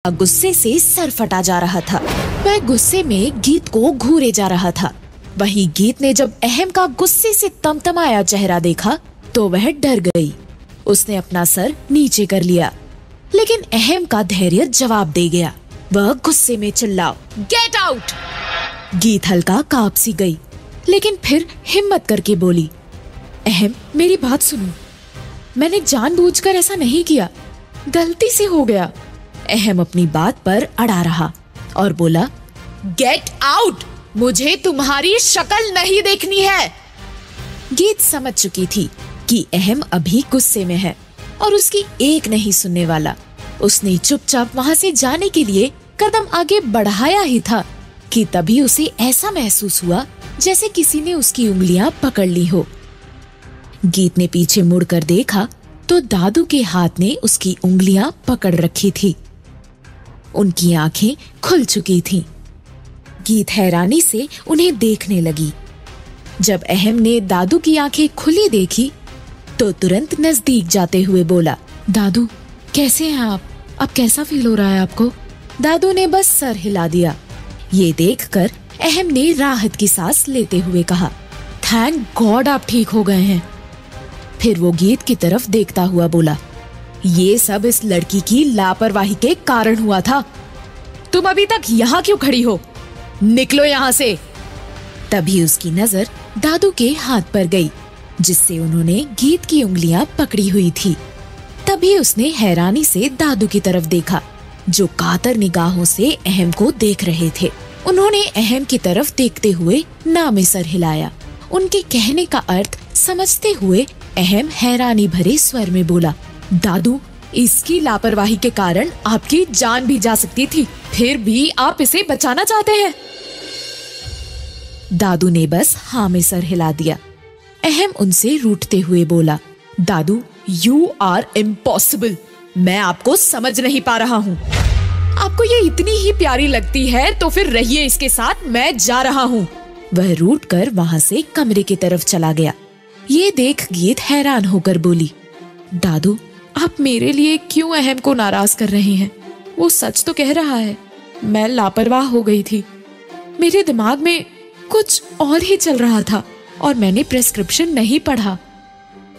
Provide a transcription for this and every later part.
गुस्से से सर फटा जा रहा था। वह गुस्से में गीत को घूरे जा रहा था। वहीं गीत ने जब अहम का गुस्से से तमतमाया चेहरा देखा तो वह डर गई। उसने अपना सर नीचे कर लिया, लेकिन अहम का धैर्य जवाब दे गया। वह गुस्से में चिल्लाओ, गेट आउट। गीत हल्का कांप सी गई, लेकिन फिर हिम्मत करके बोली, अहम मेरी बात सुनो, मैंने जानबूझकर ऐसा नहीं किया, गलती से हो गया। अहम अपनी बात पर अड़ा रहा और बोला, गेट आउट, मुझे तुम्हारी शक्ल नहीं देखनी है। गीत समझ चुकी थी कि अहम अभी गुस्से में है और उसकी एक नहीं सुनने वाला। उसने चुपचाप वहां से जाने के लिए कदम आगे बढ़ाया ही था कि तभी उसे ऐसा महसूस हुआ जैसे किसी ने उसकी उंगलियां पकड़ ली हो। गीत ने पीछे मुड़कर देखा तो दादू के हाथ ने उसकी उंगलियां पकड़ रखी थी। उनकी आंखें खुल चुकी थीं। गीत हैरानी से उन्हें देखने लगी। जब अहम ने दादू की आंखें खुली देखी तो तुरंत नजदीक जाते हुए बोला, दादू कैसे हैं आप? अब कैसा फील हो रहा है आपको? दादू ने बस सर हिला दिया। ये देखकर अहम ने राहत की सांस लेते हुए कहा, थैंक गॉड आप ठीक हो गए हैं। फिर वो गीत की तरफ देखता हुआ बोला, ये सब इस लड़की की लापरवाही के कारण हुआ था। तुम अभी तक यहाँ क्यों खड़ी हो? निकलो यहाँ से। तभी उसकी नजर दादू के हाथ पर गई, जिससे उन्होंने गीत की उंगलियां पकड़ी हुई थी। तभी उसने हैरानी से दादू की तरफ देखा, जो कातर निगाहों से अहम को देख रहे थे। उन्होंने अहम की तरफ देखते हुए ना में सर हिलाया। उनके कहने का अर्थ समझते हुए अहम हैरानी भरे स्वर में बोला, दादू इसकी लापरवाही के कारण आपकी जान भी जा सकती थी, फिर भी आप इसे बचाना चाहते हैं। दादू ने बस हाँ में सर हिला दिया। अहम उनसे रूठते हुए बोला, दादू यू आर इम्पॉसिबल, मैं आपको समझ नहीं पा रहा हूँ। आपको ये इतनी ही प्यारी लगती है तो फिर रहिए इसके साथ, मैं जा रहा हूँ। वह रूठ कर वहाँ से कमरे की तरफ चला गया। ये देख गीत हैरान होकर बोली, दादू आप मेरे लिए क्यों अहम को नाराज कर रहे हैं? वो सच तो कह रहा है, मैं लापरवाह हो गई थी। मेरे दिमाग में कुछ और ही चल रहा था और मैंने प्रेस्क्रिप्शन नहीं पढ़ा।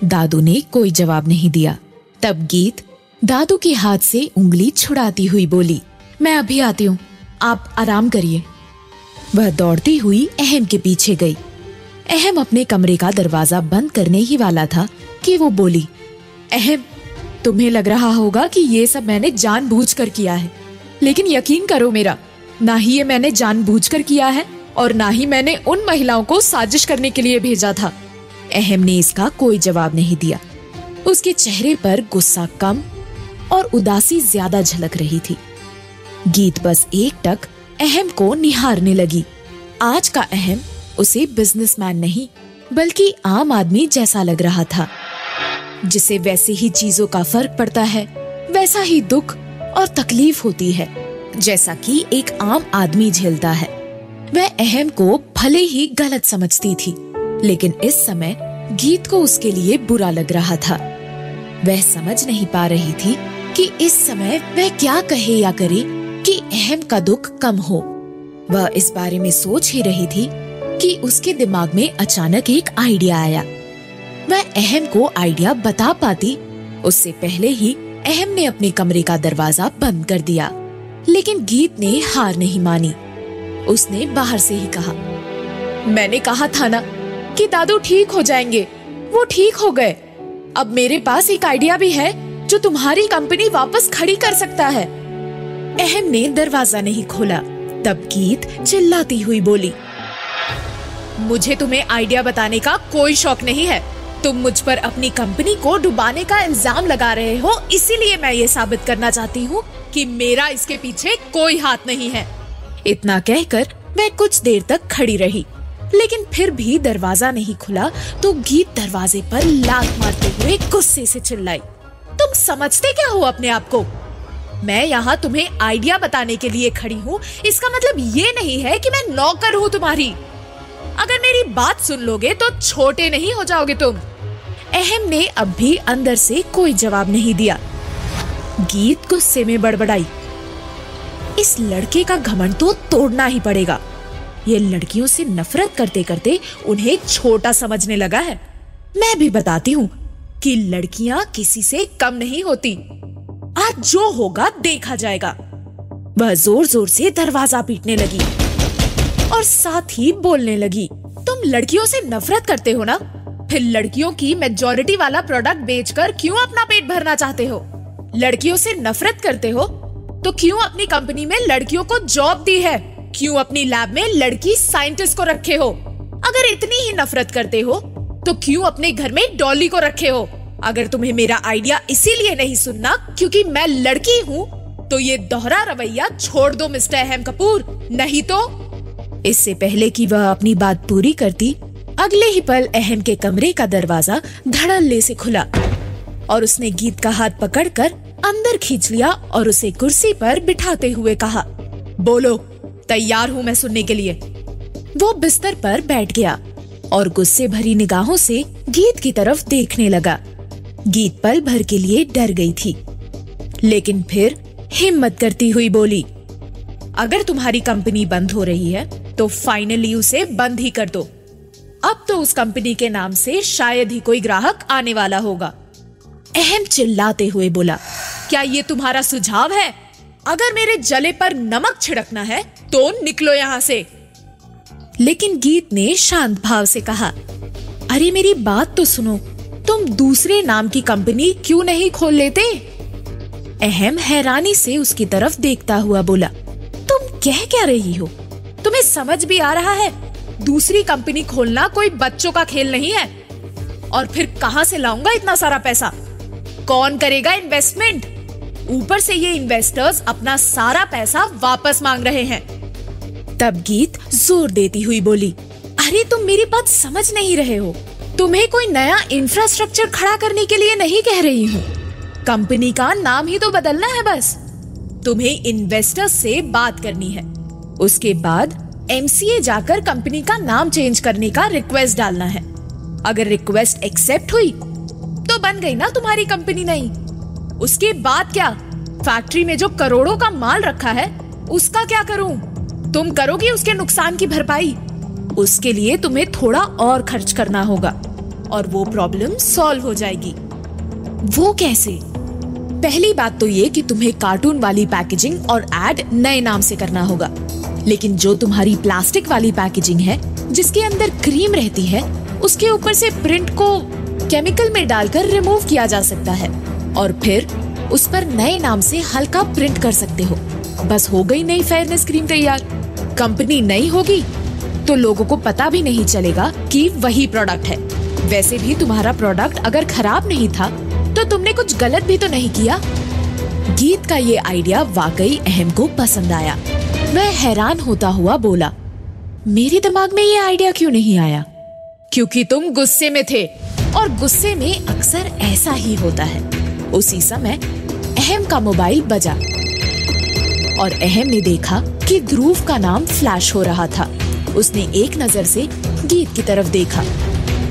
दादू ने कोई जवाब नहीं दिया। तब गीत दादू के हाथ से उंगली छुड़ाती हुई बोली, मैं अभी आती हूँ, आप आराम करिए। वह दौड़ती हुई अहम के पीछे गई। अहम अपने कमरे का दरवाजा बंद करने ही वाला था कि वो बोली, अहम तुम्हें लग रहा होगा कि ये सब मैंने जानबूझकर किया है, लेकिन यकीन करो मेरा, ना ही ये मैंने जानबूझकर किया है और ना ही मैंने उन महिलाओं को साजिश करने के लिए भेजा था। अहम ने इसका कोई जवाब नहीं दिया। उसके चेहरे पर गुस्सा कम और उदासी ज्यादा झलक रही थी। गीत बस एकटक अहम को निहारने लगी। आज का अहम उसे बिजनेसमैन नहीं बल्कि आम आदमी जैसा लग रहा था, जिसे वैसे ही चीजों का फर्क पड़ता है, वैसा ही दुख और तकलीफ होती है जैसा कि एक आम आदमी झेलता है। वह अहम को भले ही गलत समझती थी, लेकिन इस समय गीत को उसके लिए बुरा लग रहा था। वह समझ नहीं पा रही थी कि इस समय वह क्या कहे या करे कि अहम का दुख कम हो। वह इस बारे में सोच ही रही थी कि उसके दिमाग में अचानक एक आइडिया आया। वह अहम को आइडिया बता पाती उससे पहले ही अहम ने अपने कमरे का दरवाजा बंद कर दिया। लेकिन गीत ने हार नहीं मानी। उसने बाहर से ही कहा, मैंने कहा था ना कि दादू ठीक हो जाएंगे। वो ठीक हो गए। अब मेरे पास एक आइडिया भी है जो तुम्हारी कंपनी वापस खड़ी कर सकता है। अहम ने दरवाजा नहीं खोला। तब गीत चिल्लाती हुई बोली, मुझे तुम्हें आइडिया बताने का कोई शौक नहीं है। तुम मुझ पर अपनी कंपनी को डुबाने का इल्जाम लगा रहे हो, इसीलिए मैं ये साबित करना चाहती हूँ कि मेरा इसके पीछे कोई हाथ नहीं है। इतना कहकर वह कुछ देर तक खड़ी रही, लेकिन फिर भी दरवाजा नहीं खुला तो गीत दरवाजे पर लात मारते हुए गुस्से से चिल्लाई, तुम समझते क्या हो अपने आप को? मैं यहाँ तुम्हें आइडिया बताने के लिए खड़ी हूँ, इसका मतलब ये नहीं है कि मैं नौकर हूँ तुम्हारी। अगर मेरी बात सुन लोगे तो छोटे नहीं हो जाओगे तुम। अहम ने अब भी अंदर से कोई जवाब नहीं दिया। गीत गुस्से में बड़बड़ाई, इस लड़के का घमंड तो तोड़ना ही पड़ेगा। ये लड़कियों से नफरत करते करते उन्हें छोटा समझने लगा है। मैं भी बताती हूँ कि लड़कियां किसी से कम नहीं होती। आज जो होगा देखा जाएगा। वह जोर जोर से दरवाजा पीटने लगी और साथ ही बोलने लगी, तुम लड़कियों से नफरत करते हो ना? फिर लड़कियों की मेजॉरिटी वाला प्रोडक्ट बेचकर क्यों अपना पेट भरना चाहते हो? लड़कियों से नफरत करते हो तो क्यों अपनी कंपनी में लड़कियों को जॉब दी है? क्यों अपनी लैब में लड़की साइंटिस्ट को रखे हो? अगर इतनी ही नफरत करते हो तो क्यों अपने घर में डॉली को रखे हो? अगर तुम्हें मेरा आइडिया इसीलिए नहीं सुनना क्योंकि मैं लड़की हूँ, तो ये दोहरा रवैया छोड़ दो मिस्टर अहम कपूर, नहीं तो। इससे पहले कि वह अपनी बात पूरी करती, अगले ही पल अहम के कमरे का दरवाजा धड़ल्ले से खुला और उसने गीत का हाथ पकड़कर अंदर खींच लिया और उसे कुर्सी पर बिठाते हुए कहा, बोलो, तैयार हूँ मैं सुनने के लिए। वो बिस्तर पर बैठ गया और गुस्से भरी निगाहों से गीत की तरफ देखने लगा। गीत पल भर के लिए डर गई थी, लेकिन फिर हिम्मत करती हुई बोली, अगर तुम्हारी कंपनी बंद हो रही है तो फाइनली उसे बंद ही कर दो। अब तो उस कंपनी के नाम से शायद ही कोई ग्राहक आने वाला होगा। अहम चिल्लाते हुए बोला, क्या ये तुम्हारा सुझाव है? अगर मेरे जले पर नमक छिड़कना है तो निकलो यहाँ से। लेकिन गीत ने शांत भाव से कहा, अरे मेरी बात तो सुनो, तुम दूसरे नाम की कंपनी क्यों नहीं खोल लेते? अहम हैरानी से उसकी तरफ देखता हुआ बोला, तुम कह क्या रही हो? तुम्हें समझ भी आ रहा है दूसरी कंपनी खोलना कोई बच्चों का खेल नहीं है? और फिर कहां से लाऊंगा इतना सारा पैसा? कौन करेगा इन्वेस्टमेंट? ऊपर से ये इन्वेस्टर्स अपना सारा पैसा वापस मांग रहे हैं। तब गीत जोर देती हुई बोली, अरे तुम मेरी बात समझ नहीं रहे हो। तुम्हें कोई नया इंफ्रास्ट्रक्चर खड़ा करने के लिए नहीं कह रही हूँ। कंपनी का नाम ही तो बदलना है बस। तुम्हें इन्वेस्टर्स से बात करनी है, उसके बाद एमसीए जाकर कंपनी का नाम चेंज करने का रिक्वेस्ट डालना है। अगर रिक्वेस्ट एक्सेप्ट हुई तो बन गई ना तुम्हारी कंपनी नई। उसके बाद क्या? फैक्ट्री में जो करोड़ों का माल रखा है उसका क्या करूं? तुम करोगी उसके नुकसान की भरपाई? उसके लिए तुम्हें थोड़ा और खर्च करना होगा और वो प्रॉब्लम सॉल्व हो जाएगी। वो कैसे? पहली बात तो ये कि तुम्हें कार्टून वाली पैकेजिंग और एड नए नाम से करना होगा, लेकिन जो तुम्हारी प्लास्टिक वाली पैकेजिंग है जिसके अंदर क्रीम रहती है, उसके ऊपर से प्रिंट को केमिकल में डालकर रिमूव किया जा सकता है और फिर उस पर नए नाम से हल्का प्रिंट कर सकते हो। बस हो गई नई फेयरनेस क्रीम तैयार। कंपनी नई होगी तो लोगों को पता भी नहीं चलेगा कि वही प्रोडक्ट है। वैसे भी तुम्हारा प्रोडक्ट अगर खराब नहीं था तो तुमने कुछ गलत भी तो नहीं किया। गीत का ये आइडिया वाकई अहम को पसंद आया। वह हैरान होता हुआ बोला, मेरे दिमाग में ये आइडिया क्यों नहीं आया? क्योंकि तुम गुस्से में थे और गुस्से में अक्सर ऐसा ही होता है। उसी समय अहम का मोबाइल बजा और अहम ने देखा कि ध्रुव का नाम फ्लैश हो रहा था। उसने एक नजर से गीत की तरफ देखा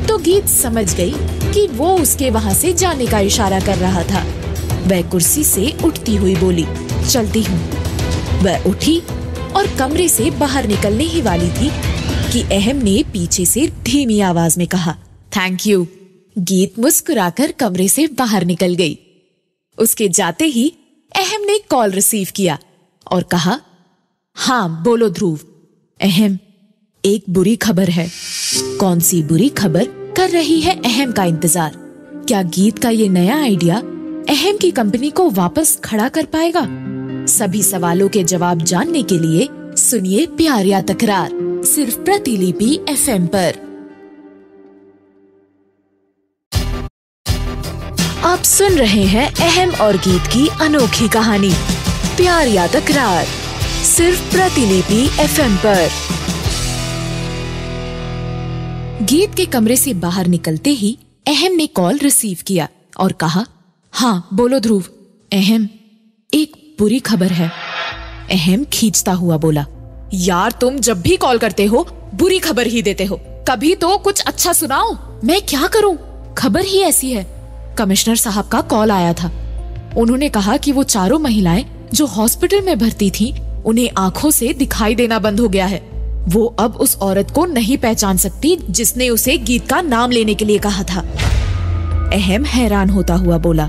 तो गीत समझ गई कि वो उसके वहां से जाने का इशारा कर रहा था। वह कुर्सी से उठती हुई बोली, चलती हूँ। वह उठी और कमरे से बाहर निकलने ही वाली थी कि अहम ने पीछे से धीमी आवाज में कहा, थैंक यू। गीत मुस्कुराकर कमरे से बाहर निकल गई। उसके जाते ही अहम ने कॉल रिसीव किया और कहा, हाँ बोलो ध्रुव। अहम, एक बुरी खबर है। कौन सी बुरी खबर कर रही है अहम का इंतजार? क्या गीत का ये नया आइडिया अहम की कंपनी को वापस खड़ा कर पाएगा? सभी सवालों के जवाब जानने के लिए सुनिए प्यार या तकरार, सिर्फ प्रतिलिपि FM पर। आप सुन रहे हैं अहम और गीत की अनोखी कहानी प्यार या तकरार, सिर्फ प्रतिलिपि FM पर। गीत के कमरे से बाहर निकलते ही अहम ने कॉल रिसीव किया और कहा, हाँ बोलो ध्रुव। अहम, एक बुरी खबर है। अहम खींचता हुआ बोला, यार तुम जब भी कॉल करते हो बुरी खबर ही देते हो, कभी तो कुछ अच्छा सुनाओ। मैं क्या करूं, खबर ही ऐसी है। कमिश्नर साहब का कॉल आया था। उन्होंने कहा कि वो चारों महिलाएं जो हॉस्पिटल में भर्ती थीं, उन्हें आंखों से दिखाई देना बंद हो गया है। वो अब उस औरत को नहीं पहचान सकती जिसने उसे गीत का नाम लेने के लिए कहा था। अहम हैरान होता हुआ बोला,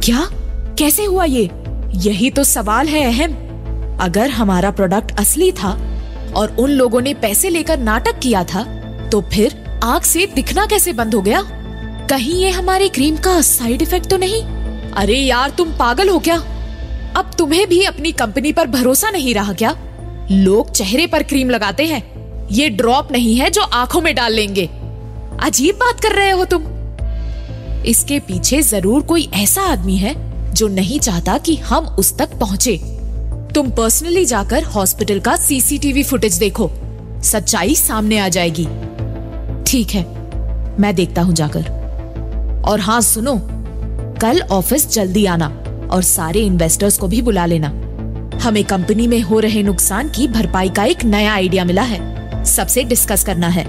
क्या? कैसे हुआ ये? यही तो सवाल है अहम। अगर हमारा प्रोडक्ट असली था और उन लोगों ने पैसे लेकर नाटक किया था, तो फिर आंख से दिखना कैसे बंद हो गया? कहीं ये हमारी क्रीम का साइड इफेक्ट तो नहीं? अरे यार, तुम पागल हो क्या? अब तुम्हें भी अपनी कंपनी पर भरोसा नहीं रहा क्या? लोग चेहरे पर क्रीम लगाते हैं, ये ड्रॉप नहीं है जो आंखों में डाल लेंगे। अजीब बात कर रहे हो तुम। इसके पीछे जरूर कोई ऐसा आदमी है जो नहीं चाहता कि हम उस तक पहुंचे। तुम पर्सनली जाकर हॉस्पिटल का सीसीटीवी फुटेज देखो, सच्चाई सामने आ जाएगी। ठीक है, मैं देखता हूं जाकर। और हाँ सुनो, कल ऑफिस जल्दी आना और सारे इन्वेस्टर्स को भी बुला लेना। हमें कंपनी में हो रहे नुकसान की भरपाई का एक नया आइडिया मिला है, सबसे डिस्कस करना है।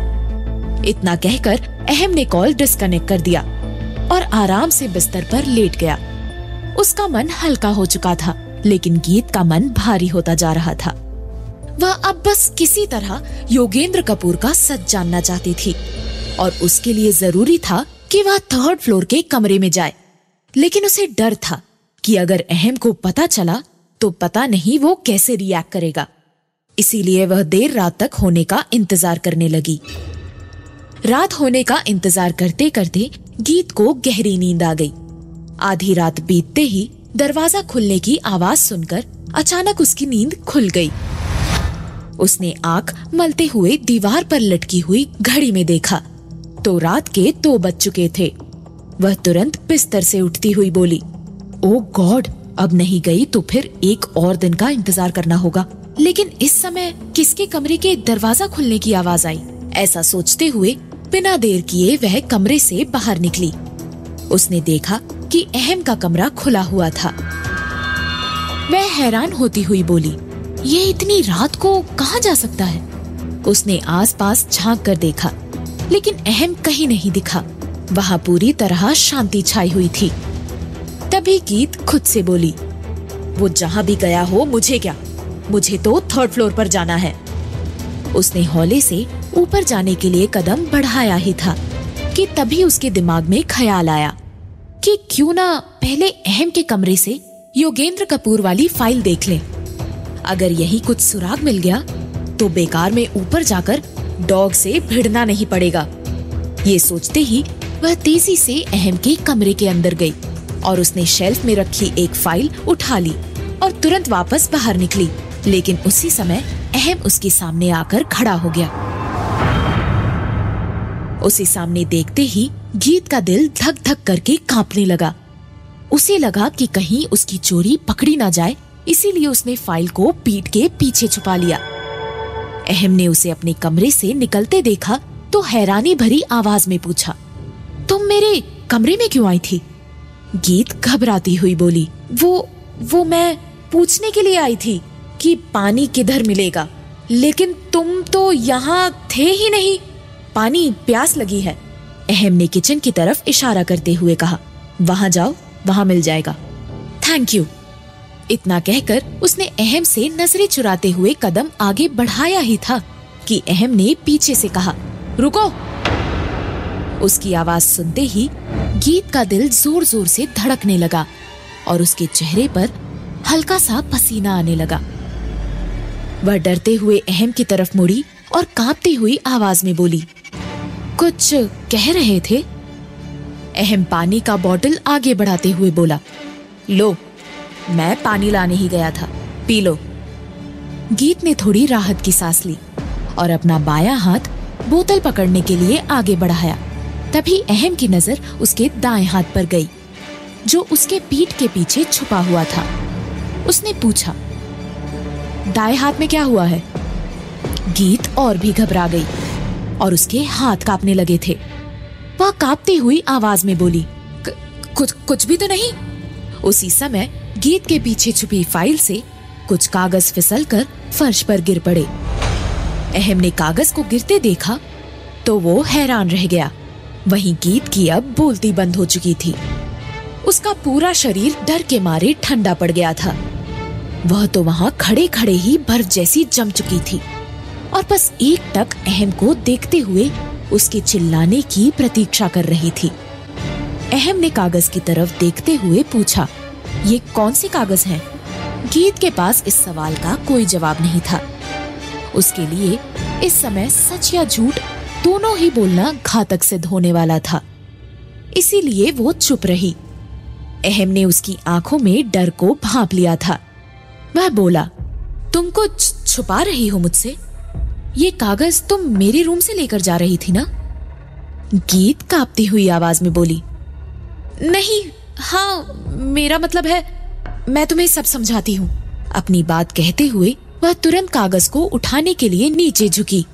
इतना कहकर अहम ने कॉल डिस्कनेक्ट कर दिया और आराम से बिस्तर पर लेट गया। उसका मन हल्का हो चुका था, लेकिन गीत का मन भारी होता जा रहा था। वह अब बस किसी तरह योगेंद्र कपूर का सच जानना चाहती थी और उसके लिए जरूरी था कि वह 3rd फ्लोर के कमरे में जाए। लेकिन उसे डर था कि अगर अहम को पता चला तो पता नहीं वो कैसे रिएक्ट करेगा। इसीलिए वह देर रात तक होने का इंतजार करने लगी। रात होने का इंतजार करते करते गीत को गहरी नींद आ गई। आधी रात बीतते ही दरवाजा खुलने की आवाज सुनकर अचानक उसकी नींद खुल गई। उसने आंख मलते हुए दीवार पर लटकी हुई घड़ी में देखा तो रात के 2 बज चुके थे। वह तुरंत बिस्तर से उठती हुई बोली, ओह गॉड, अब नहीं गई तो फिर एक और दिन का इंतजार करना होगा। लेकिन इस समय किसके कमरे के दरवाजा खुलने की आवाज आई? ऐसा सोचते हुए बिना देर किए वह कमरे से बाहर निकली। उसने देखा कि अहम का कमरा खुला हुआ था। वह हैरान होती हुई बोली, ये इतनी रात को कहाँ जा सकता है? उसने आसपास झांक कर देखा, लेकिन अहम कहीं नहीं दिखा। वहाँ पूरी तरह शांति छाई हुई थी। तभी गीत खुद से बोली, वो जहाँ भी गया हो मुझे क्या, मुझे तो 3rd फ्लोर पर जाना है। उसने हौले से ऊपर जाने के लिए कदम बढ़ाया ही था कि तभी उसके दिमाग में ख्याल आया कि क्यों ना पहले अहम के कमरे से योगेंद्र कपूर वाली फाइल देख ले। अगर यही कुछ सुराग मिल गया तो बेकार में ऊपर जाकर डॉग से भिड़ना नहीं पड़ेगा। ये सोचते ही वह तेजी से अहम के कमरे के अंदर गई और उसने शेल्फ में रखी एक फाइल उठा ली और तुरंत वापस बाहर निकली। लेकिन उसी समय अहम उसके सामने आकर खड़ा हो गया। उसे सामने देखते ही गीत का दिल धक धक करके कांपने लगा। उसे लगा कि कहीं उसकी चोरी पकड़ी ना जाए, इसीलिए उसने फाइल को पीठ के पीछे छुपा लिया। अहम ने उसे अपने कमरे से निकलते देखा तो हैरानी भरी आवाज में पूछा, तुम मेरे कमरे में क्यों आई थी? गीत घबराती हुई बोली, वो मैं पूछने के लिए आई थी कि पानी किधर मिलेगा, लेकिन तुम तो यहाँ थे ही नहीं। पानी, प्यास लगी है। अहम ने किचन की तरफ इशारा करते हुए कहा, वहां जाओ, वहां मिल जाएगा। Thank you. इतना कहकर उसने अहम से नजरें चुराते हुए कदम आगे बढ़ाया ही था कि अहम ने पीछे से कहा, रुको। उसकी आवाज सुनते ही गीत का दिल जोर जोर से धड़कने लगा और उसके चेहरे पर हल्का सा पसीना आने लगा। वह डरते हुए अहम की तरफ मुड़ी और कांपती हुई आवाज में बोली, कुछ कह रहे थे? अहम पानी का बोतल आगे बढ़ाते हुए बोला, लो, मैं पानी लाने ही गया था, पी लो। गीत ने थोड़ी राहत की सांस ली और अपना बायां हाथ बोतल पकड़ने के लिए आगे बढ़ाया। तभी अहम की नजर उसके दाएं हाथ पर गई, जो उसके पीठ के पीछे छुपा हुआ था। उसने पूछा, दाएं हाथ में क्या हुआ है? गीत और भी घबरा गई और उसके हाथ कांपने लगे थे। वह कांपती हुई आवाज में बोली, कुछ भी तो नहीं। उसी समय गीत के पीछे छुपी फाइल से कुछ कागज फिसलकर फर्श पर गिर पड़े। अहम ने कागज को गिरते देखा तो वो हैरान रह गया। वहीं गीत की अब बोलती बंद हो चुकी थी। उसका पूरा शरीर डर के मारे ठंडा पड़ गया था। वह तो वहाँ खड़े खड़े ही बर्फ जैसी जम चुकी थी और बस एक टक अहम को देखते हुए उसके चिल्लाने की प्रतीक्षा कर रही थी। अहम ने कागज की तरफ देखते हुए पूछा, ये कौन से कागज हैं? गीत के पास इस सवाल का कोई जवाब नहीं था। उसके लिए इस समय सच या झूठ दोनों ही बोलना घातक सिद्ध होने वाला था, इसीलिए वो चुप रही। अहम ने उसकी आंखों में डर को भांप लिया था। वह बोला, तुम कुछ छुपा रही हो मुझसे? ये कागज तुम मेरे रूम से लेकर जा रही थी ना? गीत कांपती हुई आवाज में बोली, नहीं, हाँ, मेरा मतलब है, मैं तुम्हें सब समझाती हूँ। अपनी बात कहते हुए वह तुरंत कागज को उठाने के लिए नीचे झुकी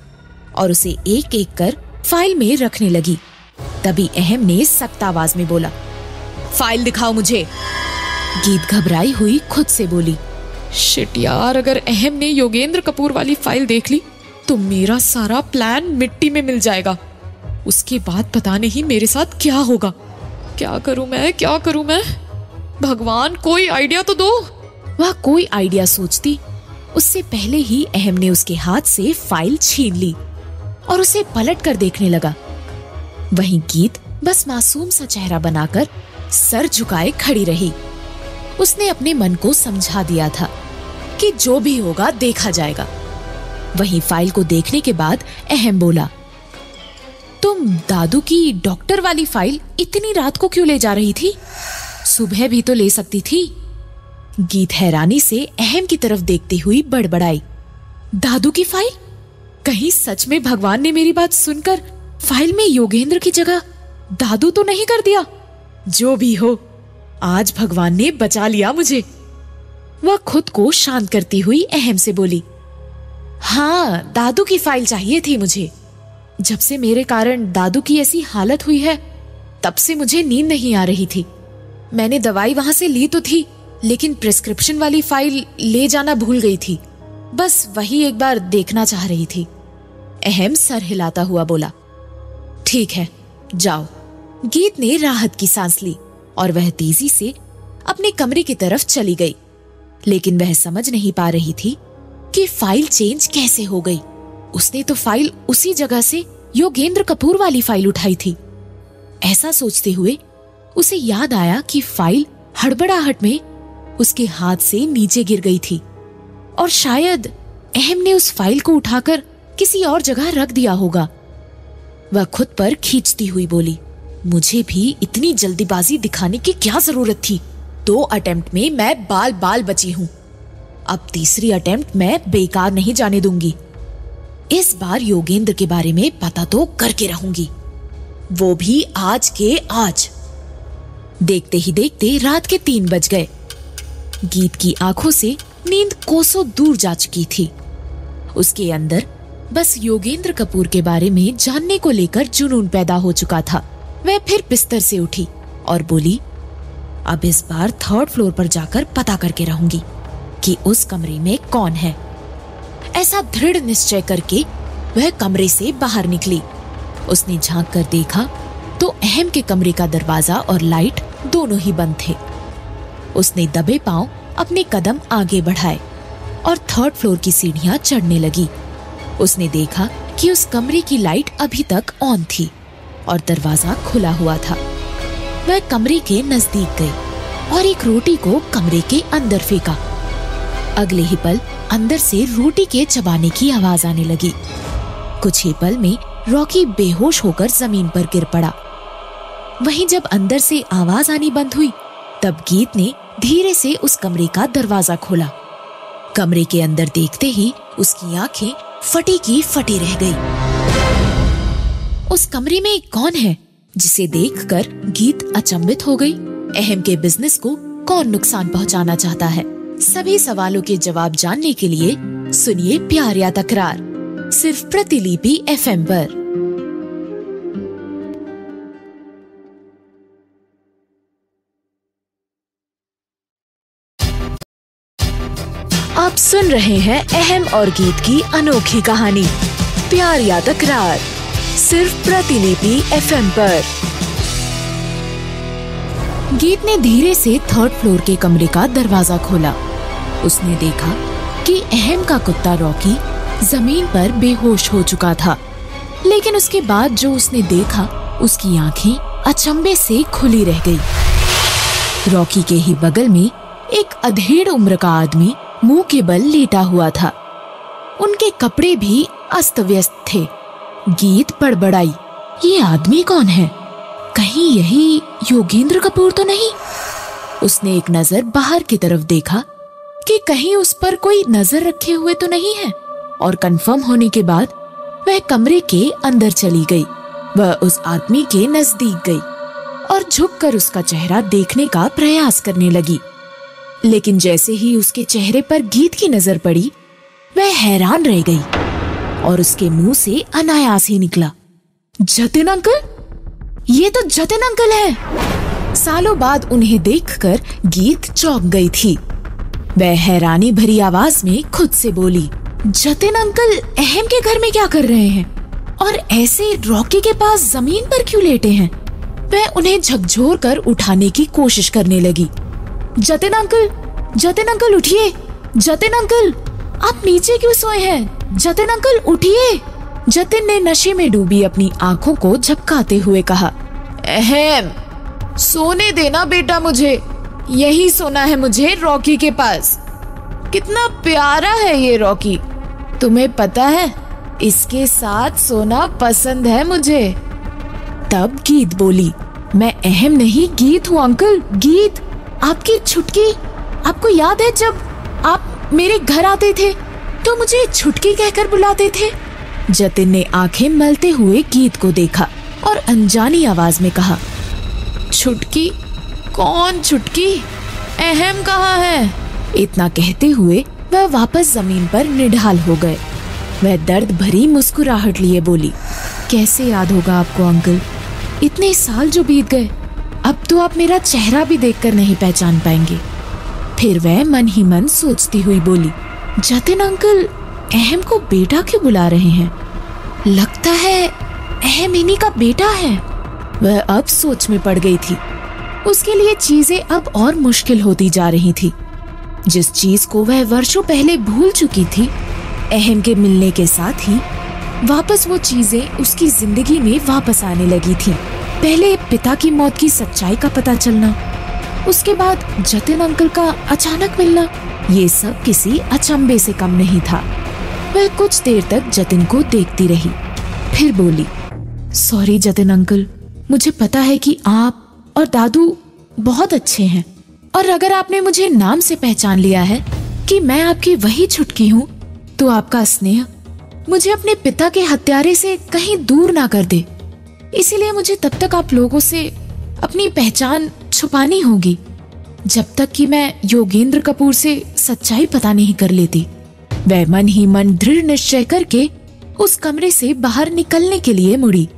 और उसे एक एक कर फाइल में रखने लगी। तभी अहम ने सख्त आवाज में बोला, फाइल दिखाओ मुझे। गीत घबराई हुई खुद से बोली, शिट यार, अगर अहम ने योगेंद्र कपूर वाली फाइल देख ली तो मेरा सारा प्लान मिट्टी में मिल जाएगा। उसके बाद पता नहीं मेरे साथ क्या होगा। क्या करूं मैं? भगवान, कोई आइडिया तो दो। वह कोई आइडिया सोचती, उससे पहले ही अहम ने उसके हाथ से फाइल छीन ली और उसे पलट कर देखने लगा। वहीं गीत बस मासूम सा चेहरा बनाकर सर झुकाए खड़ी रही। उसने अपने मन को समझा दिया था कि जो भी होगा देखा जाएगा। वहीं फाइल को देखने के बाद अहम बोला, तुम दादू की डॉक्टर वाली फाइल इतनी रात को क्यों ले जा रही थी? सुबह भी तो ले सकती थी। गीत हैरानी से अहम की तरफ देखती हुई बड़बड़ाई, दादू की फाइल? कहीं सच में भगवान ने मेरी बात सुनकर फाइल में योगेंद्र की जगह दादू तो नहीं कर दिया? जो भी हो, आज भगवान ने बचा लिया मुझे। वह खुद को शांत करती हुई अहम से बोली, हाँ, दादू की फाइल चाहिए थी मुझे। जब से मेरे कारण दादू की ऐसी हालत हुई है, तब से मुझे नींद नहीं आ रही थी। मैंने दवाई वहां से ली तो थी, लेकिन प्रिस्क्रिप्शन वाली फाइल ले जाना भूल गई थी। बस वही एक बार देखना चाह रही थी। अहम सर हिलाता हुआ बोला, ठीक है, जाओ। गीत ने राहत की सांस ली और वह तेजी से अपने कमरे की तरफ चली गई। लेकिन वह समझ नहीं पा रही थी कि फाइल चेंज कैसे हो गई। उसने तो फाइल उसी जगह से योगेंद्र कपूर वाली फाइल उठाई थी। ऐसा सोचते हुए उसे याद आया कि फाइल हड़बड़ाहट में उसके हाथ से नीचे गिर गई थी और शायद अहम ने उस फाइल को उठाकर किसी और जगह रख दिया होगा। वह खुद पर खींचती हुई बोली, मुझे भी इतनी जल्दीबाजी दिखाने की क्या जरूरत थी? 2 अटेम्प्ट में मैं बाल बाल बची हूं। अब तीसरी अटेम्प्ट मैं बेकार नहीं जाने दूंगी। इस बार योगेंद्र के बारे में पता तो करके रहूंगी, वो भी आज के आज। देखते ही देखते रात के 3 बज गए। गीत की आंखों से नींद कोसों दूर जा चुकी थी। उसके अंदर बस योगेंद्र कपूर के बारे में जानने को लेकर जुनून पैदा हो चुका था। वह फिर बिस्तर से उठी और बोली, अब इस बार 3rd फ्लोर पर जाकर पता करके रहूंगी कि उस कमरे में कौन है। ऐसा दृढ़ निश्चय करके वह कमरे से बाहर निकली। उसने झांक कर देखा तो अहम के कमरे का दरवाजा और लाइट दोनों ही बंद थे। उसने दबे पांव अपने कदम आगे बढ़ाए और 3rd फ्लोर की सीढ़ियां चढ़ने लगी। उसने देखा कि उस कमरे की लाइट अभी तक ऑन थी और दरवाजा खुला हुआ था। वह कमरे के नजदीक गई और एक रोटी को कमरे के अंदर फेंका। अगले ही पल अंदर से रोटी के चबाने की आवाज आने लगी। कुछ ही पल में रॉकी बेहोश होकर जमीन पर गिर पड़ा। वहीं जब अंदर से आवाज आनी बंद हुई, तब गीत ने धीरे से उस कमरे का दरवाजा खोला। कमरे के अंदर देखते ही उसकी आंखें फटी की फटी रह गई। उस कमरे में कौन है जिसे देखकर गीत अचंभित हो गई? अहम के बिजनेस को कौन नुकसान पहुंचाना चाहता है? सभी सवालों के जवाब जानने के लिए सुनिए प्यार या तकरार, सिर्फ प्रतिलिपि FM पर। आप सुन रहे हैं अहम और गीत की अनोखी कहानी प्यार या तकरार, सिर्फ प्रतिलिपि FM पर। गीत ने धीरे से 3rd फ्लोर के कमरे का दरवाजा खोला। उसने देखा कि अहम का कुत्ता रॉकी जमीन पर बेहोश हो चुका था। लेकिन उसके बाद जो उसने देखा, उसकी आंखें अचंभे से खुली रह गई। रॉकी के ही बगल में एक अधेड़ उम्र का आदमी मुंह के बल लेटा हुआ था। उनके कपड़े भी अस्त व्यस्त थे। गीत बड़बड़ाई, ये आदमी कौन है? कहीं यही योगेंद्र कपूर तो नहीं? उसने एक नजर बाहर की तरफ देखा कि कहीं उस पर कोई नजर रखे हुए तो नहीं है, और कंफर्म होने के बाद वह कमरे के अंदर चली गई। वह उस आदमी के नजदीक गई और झुककर उसका चेहरा देखने का प्रयास करने लगी। लेकिन जैसे ही उसके चेहरे पर गीत की नजर पड़ी, वह हैरान रह गई और उसके मुंह से अनायास ही निकला, जतिन अंकल, ये तो जतिन अंकल है। सालों बाद उन्हें देखकर गीत चौंक गई थी। वह हैरानी भरी आवाज में खुद से बोली, जतिन अंकल अहम के घर में क्या कर रहे हैं और ऐसे रॉकी के पास जमीन पर क्यों लेटे हैं? वह उन्हें झकझोर कर उठाने की कोशिश करने लगी। जतिन अंकल उठिए, जतिन अंकल आप नीचे क्यों सोए हैं? जतिन अंकल उठिए। जतिन ने नशे में डूबी अपनी आंखों को झपकाते हुए कहा, अहम सोने देना बेटा, मुझे यही सोना है, मुझे रॉकी के पास। कितना प्यारा है ये रॉकी, तुम्हें पता है इसके साथ सोना पसंद है मुझे। तब गीत बोली, मैं अहम नहीं गीत हूँ अंकल, गीत, आपकी छुटकी। आपको याद है जब आप मेरे घर आते थे तो मुझे छुटकी कहकर बुलाते थे? जतिन ने आंखें मलते हुए गीत को देखा और अनजानी आवाज में कहा, छुटकी? कौन छुटकी? अहम कहाँ है? इतना कहते हुए वह वापस जमीन पर निढाल हो गए। वह दर्द भरी मुस्कुराहट लिए बोली, कैसे याद होगा आपको अंकल, इतने साल जो बीत गए, अब तो आप मेरा चेहरा भी देखकर नहीं पहचान पाएंगे। फिर वह मन ही मन सोचती हुई बोली, जतिन अंकल अहम को बेटा क्यों बुला रहे हैं? लगता है अहम इन्हीं का बेटा है। वह अब सोच में पड़ गई थी। उसके लिए चीजें अब और मुश्किल होती जा रही थी। जिस चीज को वह वर्षों पहले भूल चुकी थी, अहम के मिलने के साथ ही वापस वो चीजें उसकी जिंदगी में वापस आने लगी थी। पहले पिता की मौत की सच्चाई का पता चलना, उसके बाद जतिन अंकल का अचानक मिलना, ये सब किसी अचंभे से कम नहीं था। वह कुछ देर तक जतिन को देखती रही, फिर बोली, सॉरी जतिन अंकल, मुझे पता है कि आप और दादू बहुत अच्छे हैं, और अगर आपने मुझे नाम से पहचान लिया है कि मैं आपकी वही छुटकी हूँ, तो आपका स्नेह मुझे अपने पिता के हत्यारे से कहीं दूर ना कर दे। इसीलिए मुझे तब तक आप लोगों से अपनी पहचान छुपानी होगी, जब तक कि मैं योगेंद्र कपूर से सच्चाई पता नहीं कर लेती। वह मन ही मन दृढ़ निश्चय करके उस कमरे से बाहर निकलने के लिए मुड़ी,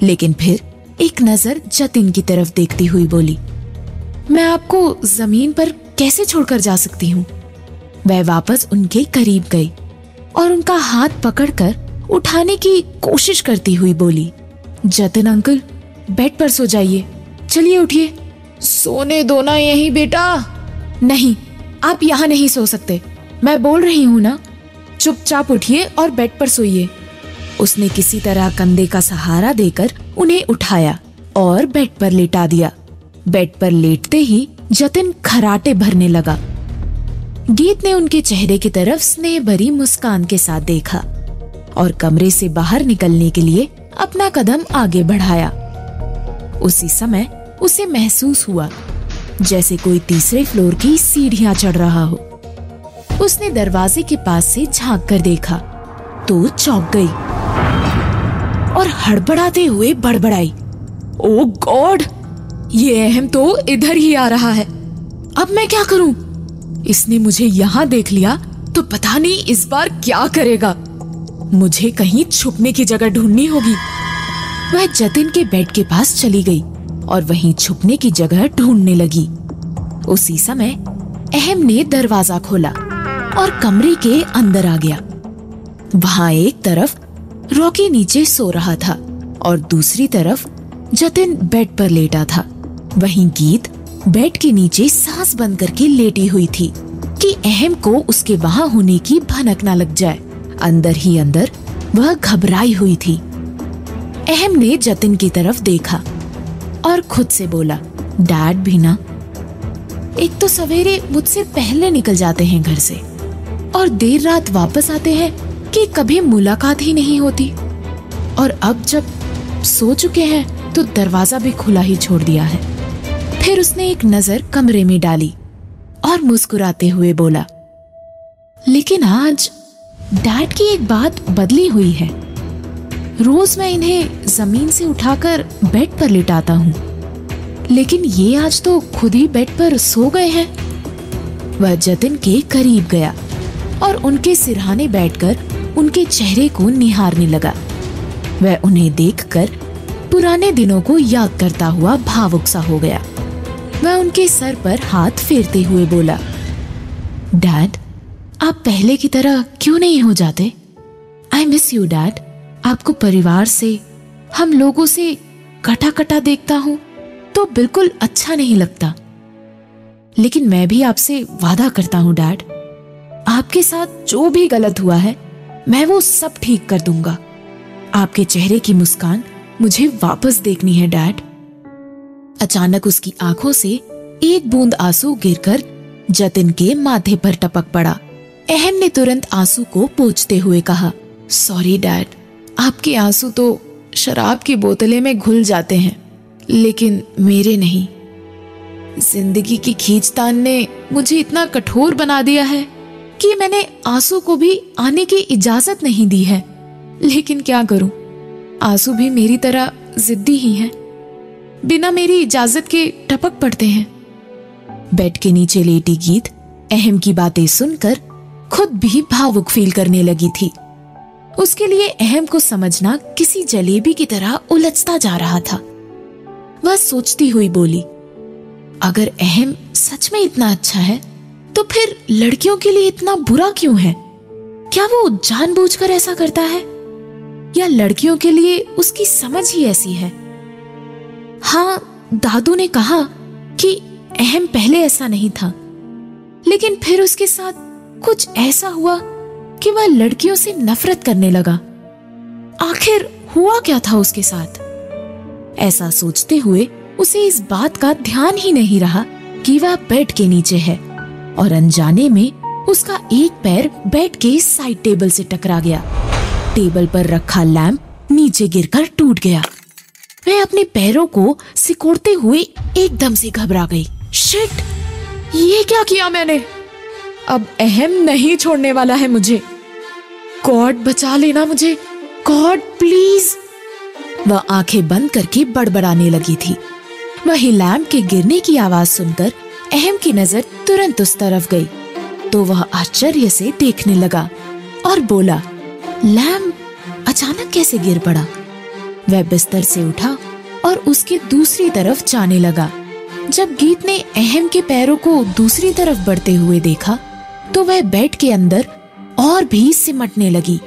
लेकिन फिर एक नजर जतिन की तरफ देखती हुई बोली, मैं आपको जमीन पर कैसे छोड़कर जा सकती हूँ? वह वापस उनके करीब गई और उनका हाथ पकड़कर उठाने की कोशिश करती हुई बोली, जतिन अंकल बेड पर सो जाइए, चलिए उठिए। सोने दो ना यहीं बेटा। नहीं, आप यहाँ नहीं सो सकते, मैं बोल रही हूँ ना, चुपचाप उठिए और बेड पर सोइए। उसने किसी तरह कंधे का सहारा देकर उन्हें उठाया और बेड पर लेटा दिया। बेड पर लेटते ही जतिन खराटे भरने लगा। गीत ने उनके चेहरे की तरफ स्नेह भरी मुस्कान के साथ देखा और कमरे से बाहर निकलने के लिए अपना कदम आगे बढ़ाया। उसी समय उसे महसूस हुआ जैसे कोई तीसरे फ्लोर की सीढ़ियां चढ़ रहा हो। उसने दरवाजे के पास से झांक कर देखा तो चौंक गई और हड़बड़ाते हुए बड़बड़ाई, ओ गॉड, ये अहम तो इधर ही आ रहा है। अब मैं क्या करूं? इसने मुझे यहाँ देख लिया तो पता नहीं इस बार क्या करेगा। मुझे कहीं छुपने की जगह ढूंढनी होगी। वह जतिन के बेड के पास चली गई और वहीं छुपने की जगह ढूंढने लगी। उसी समय अहम ने दरवाजा खोला और कमरे के अंदर आ गया। वहां एक तरफ रॉकी नीचे सो रहा था और दूसरी तरफ जतिन बेड पर लेटा था। वहीं गीत बेड के नीचे सांस बंद करके लेटी हुई थी कि कहीं अहम को उसके वहां होने की भनक ना लग जाए। अंदर ही अंदर वह घबराई हुई थी। अहम ने जतिन की तरफ देखा और खुद से बोला, डैड भी ना, एक तो सवेरे मुझसे पहले निकल जाते हैं घर से और देर रात वापस आते हैं कि कभी मुलाकात ही नहीं होती, और अब जब सो चुके हैं तो दरवाजा भी खुला ही छोड़ दिया है। फिर उसने एक नजर कमरे में डाली और मुस्कुराते हुए बोला, लेकिन आज डैड की एक बात बदली हुई है। रोज मैं इन्हें जमीन से उठाकर बेड पर लिटाता हूँ, लेकिन ये आज तो खुद ही बेड पर सो गए हैं। वह जतिन के करीब गया और उनके सिरहाने बैठकर उनके चेहरे को निहारने लगा। वह उन्हें देखकर पुराने दिनों को याद करता हुआ भावुक सा हो गया। वह उनके सर पर हाथ फेरते हुए बोला, डैड, आप पहले की तरह क्यों नहीं हो जाते? I miss you dad. आपको परिवार से, हम लोगों से कटा कटा देखता हूँ तो बिल्कुल अच्छा नहीं लगता। लेकिन मैं भी आपसे वादा करता हूँ डैड, आपके साथ जो भी गलत हुआ है मैं वो सब ठीक कर दूंगा। आपके चेहरे की मुस्कान मुझे वापस देखनी है डैड। अचानक उसकी आंखों से एक बूंद आंसू गिरकर जतिन के माथे पर टपक पड़ा। अहम ने तुरंत आंसू को पोंछते हुए कहा, सॉरी डैड, आपके आंसू तो शराब की बोतलें में घुल जाते हैं, लेकिन मेरे नहीं। जिंदगी की खींचतान ने मुझे इतना कठोर बना दिया है कि मैंने आंसू को भी आने की इजाजत नहीं दी है। लेकिन क्या करूं, आंसू भी मेरी तरह जिद्दी ही हैं। बिना मेरी इजाजत के टपक पड़ते हैं। बेड के नीचे लेटी गीत अहम की बातें सुनकर खुद भी भावुक फील करने लगी थी। उसके लिए अहम को समझना किसी जलेबी की तरह उलझता जा रहा था। वह सोचती हुई बोली, अगर अहम सच में इतना अच्छा है तो फिर लड़कियों के लिए इतना बुरा क्यों है? क्या वो जानबूझकर ऐसा करता है या लड़कियों के लिए उसकी समझ ही ऐसी है? हाँ, दादू ने कहा कि अहम पहले ऐसा नहीं था, लेकिन फिर उसके साथ कुछ ऐसा हुआ कि वह लड़कियों से नफरत करने लगा। आखिर हुआ क्या था उसके साथ? ऐसा सोचते हुए उसे इस बात का ध्यान ही नहीं रहा कि वह बेड के नीचे है और अनजाने में उसका एक पैर बेड के साइड टेबल से टकरा गया। टेबल पर रखा लैंप नीचे गिरकर टूट गया। वह अपने पैरों को सिकोड़ते हुए एकदम से घबरा गई। शिट, ये क्या किया मैंने? अब अहम नहीं छोड़ने वाला है मुझे। गॉड बचा लेना मुझे, गॉड प्लीज। वह आंखें बंद करके बड़बड़ाने लगी थी। वही लैंप के गिरने की आवाज सुनकर अहम की नजर तुरंत उस तरफ गई तो वह आश्चर्य से देखने लगा और बोला, लैंप अचानक कैसे गिर पड़ा? वह बिस्तर से उठा और उसके दूसरी तरफ जाने लगा। जब गीत ने अहम के पैरों को दूसरी तरफ बढ़ते हुए देखा तो वह बेड के अंदर और भी सिमटने लगी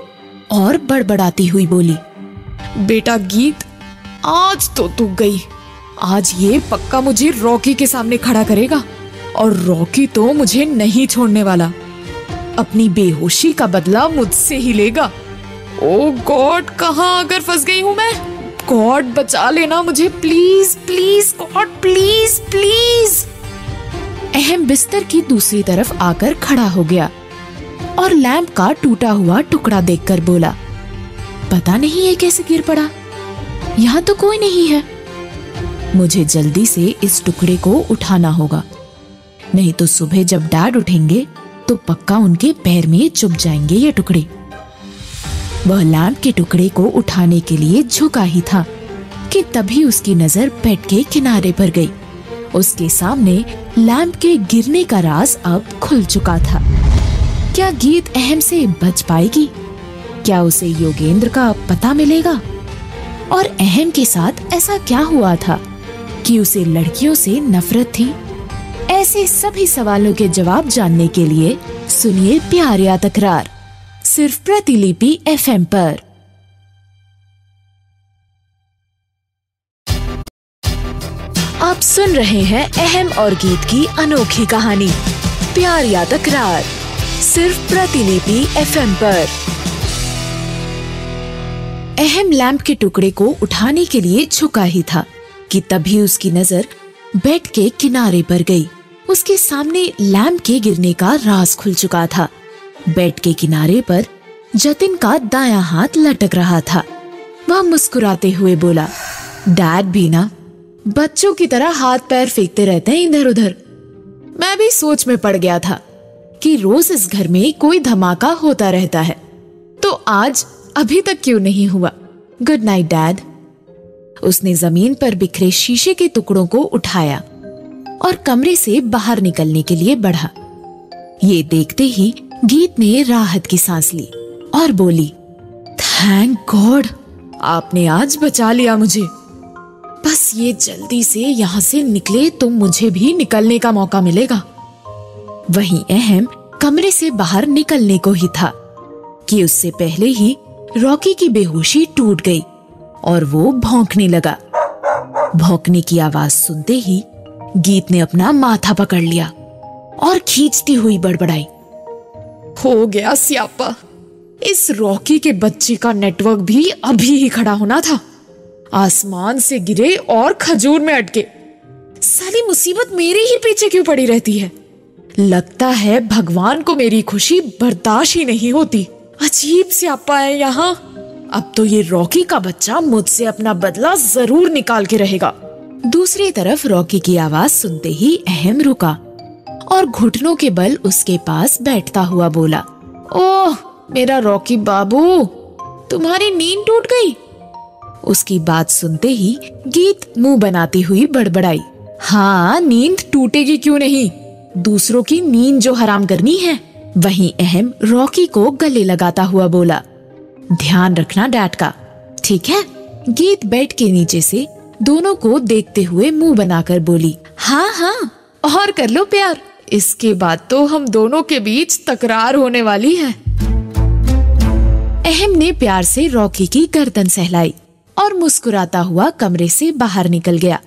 और बड़बड़ाती हुई बोली, बेटा गीत, आज तो तू गई। आज ये पक्का मुझे रॉकी के सामने खड़ा करेगा और रॉकी तो मुझे नहीं छोड़ने वाला। अपनी बेहोशी का बदला मुझसे ही लेगा। ओ गॉड, कहाँ आकर फंस गई हूँ मैं? गॉड बचा लेना मुझे, please please God, please please. अहम बिस्तर की दूसरी तरफ आकर खड़ा हो गया और लैंप का टूटा हुआ टुकड़ा देखकर बोला, पता नहीं ये कैसे गिर पड़ा, यहाँ तो कोई नहीं है। मुझे जल्दी से इस टुकड़े को उठाना होगा, नहीं तो सुबह जब डैड उठेंगे तो पक्का उनके पैर में चुभ जाएंगे ये टुकड़े। वह लैंप के टुकड़े को उठाने के लिए झुका ही था कि तभी उसकी नजर बेड के किनारे पर गई। उसके सामने लैंप के गिरने का राज अब खुल चुका था। क्या गीत अहम से बच पाएगी? क्या उसे योगेंद्र का पता मिलेगा? और अहम के साथ ऐसा क्या हुआ था कि उसे लड़कियों से नफरत थी? ऐसे सभी सवालों के जवाब जानने के लिए सुनिए प्यार या तकरार, सिर्फ प्रतिलिपि FM पर। आप सुन रहे हैं अहम और गीत की अनोखी कहानी प्यार या तकरार, सिर्फ प्रतिलिपि FM पर। अहम लैंप के टुकड़े को उठाने के लिए झुका ही था कि तभी उसकी नजर बेड के किनारे पर गई। उसके सामने लैंप के गिरने का राज खुल चुका था। बेड के किनारे पर जतिन का दायां हाथ लटक रहा था। वह मुस्कुराते हुए बोला, डैड भी ना बच्चों की तरह हाथ पैर फेंकते रहते हैं इधर उधर। मैं भी सोच में पड़ गया था कि रोज इस घर में कोई धमाका होता रहता है, तो आज अभी तक क्यों नहीं हुआ। Good night dad. उसने जमीन पर बिखरे शीशे के टुकड़ों को उठाया और कमरे से बाहर निकलने के लिए बढ़ा। ये देखते ही गीत ने राहत की सांस ली और बोली, थैंक गॉड, आपने आज बचा लिया मुझे। बस ये जल्दी से यहाँ से निकले तो मुझे भी निकलने का मौका मिलेगा। वहीं अहम कमरे से बाहर निकलने को ही था कि उससे पहले ही रॉकी की बेहोशी टूट गई और वो भौंकने लगा। भौंकने की आवाज सुनते ही गीत ने अपना माथा पकड़ लिया और खींचती हुई बड़बड़ाई, हो गया स्यापा, इस रॉकी के बच्चे का नेटवर्क भी अभी ही खड़ा होना था। आसमान से गिरे और खजूर में अटके। सारी मुसीबत मेरे ही पीछे क्यों पड़ी रहती है। लगता है भगवान को मेरी खुशी बर्दाश्त ही नहीं होती। अजीब स्यापा है यहाँ। अब तो ये रॉकी का बच्चा मुझसे अपना बदला जरूर निकाल के रहेगा। दूसरी तरफ रॉकी की आवाज सुनते ही अहम रुका और घुटनों के बल उसके पास बैठता हुआ बोला, ओह मेरा रॉकी बाबू, तुम्हारी नींद टूट गई। उसकी बात सुनते ही गीत मुंह बनाती हुई बड़बड़ाई, हाँ नींद टूटेगी क्यों नहीं, दूसरों की नींद जो हराम करनी है। वहीं अहम रॉकी को गले लगाता हुआ बोला, ध्यान रखना डैड का, ठीक है। गीत बेड के नीचे से दोनों को देखते हुए मुंह बनाकर बोली, हाँ हाँ और कर लो प्यार, इसके बाद तो हम दोनों के बीच तकरार होने वाली है। अहम ने प्यार से रॉकी की गर्दन सहलाई और मुस्कुराता हुआ कमरे से बाहर निकल गया।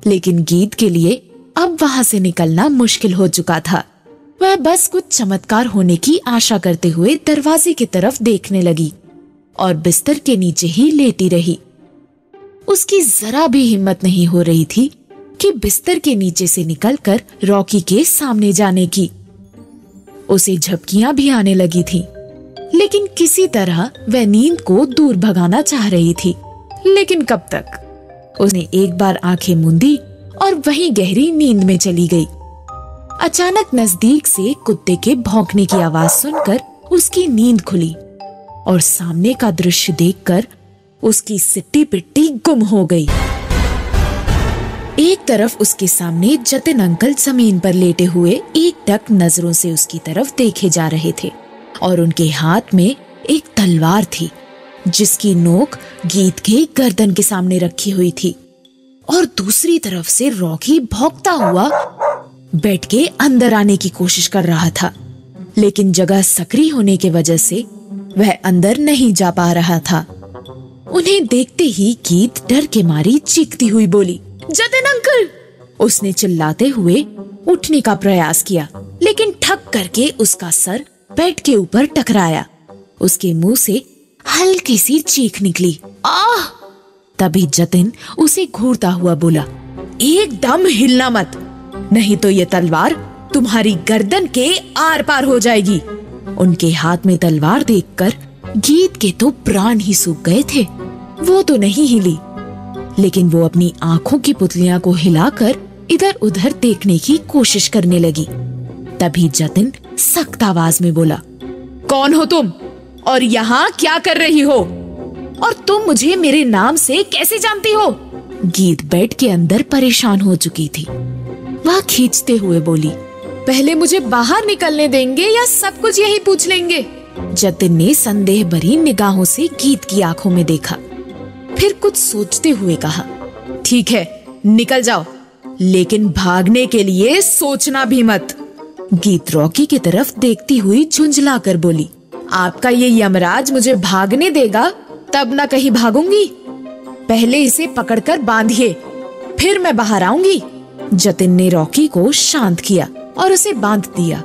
लेकिन गीत के लिए अब वहां से निकलना मुश्किल हो चुका था। वह बस कुछ चमत्कार होने की आशा करते हुए दरवाजे की तरफ देखने लगी और बिस्तर के नीचे ही लेटी रही। उसकी जरा भी हिम्मत नहीं हो रही थी कि बिस्तर के नीचे से निकलकर रॉकी के सामने जाने की। उसे झपकियां भी आने लगी थी, लेकिन किसी तरह वह नींद को दूर भगाना चाह रही थी। लेकिन कब तक। उसने एक बार आंखें मूंदी और वहीं गहरी नींद में चली गई। अचानक नजदीक से कुत्ते के भौंकने की आवाज सुनकर उसकी नींद खुली और सामने का दृश्य देखकर उसकी सिट्टी पिट्टी गुम हो गई। एक तरफ उसके सामने जतिन अंकल जमीन पर लेटे हुए एकटक नजरों से उसकी तरफ देखे जा रहे थे और उनके हाथ में एक तलवार थी जिसकी नोक गीत के गर्दन के सामने रखी हुई थी। और दूसरी तरफ से रॉकी भौंकता हुआ बेड के अंदर आने की कोशिश कर रहा था, लेकिन जगह सक्रिय होने की वजह से वह अंदर नहीं जा पा रहा था। उन्हें देखते ही गीत डर के मारी चीखती हुई बोली, जतिन अंकल। उसने चिल्लाते हुए उठने का प्रयास किया, लेकिन ठक करके उसका सर बेड के ऊपर टकराया। उसके मुंह से हल्की सी चीख निकली, आह! तभी जतिन उसे घूरता हुआ बोला, एकदम हिलना मत, नहीं तो ये तलवार तुम्हारी गर्दन के आर पार हो जाएगी। उनके हाथ में तलवार देखकर गीत के तो प्राण ही सूख गए थे। वो तो नहीं हिली, लेकिन वो अपनी आंखों की पुतलियां को हिलाकर इधर उधर देखने की कोशिश करने लगी। तभी जतिन सख्त आवाज में बोला, कौन हो तुम और यहाँ क्या कर रही हो? और तुम मुझे मेरे नाम से कैसे जानती हो? गीत बेड के अंदर परेशान हो चुकी थी। वह खींचते हुए बोली, पहले मुझे बाहर निकलने देंगे या सब कुछ यही पूछ लेंगे? जतिन ने संदेह भरी निगाहों से गीत की आंखों में देखा, फिर कुछ सोचते हुए कहा, ठीक है निकल जाओ, लेकिन भागने के लिए सोचना भी मत। गीत रॉकी की तरफ देखती हुई झुंझला कर बोली, आपका ये यमराज मुझे भागने देगा तब ना कहीं भागूंगी। पहले इसे पकड़कर बांधिए, फिर मैं बाहर आऊंगी। जतिन ने रॉकी को शांत किया और उसे बांध दिया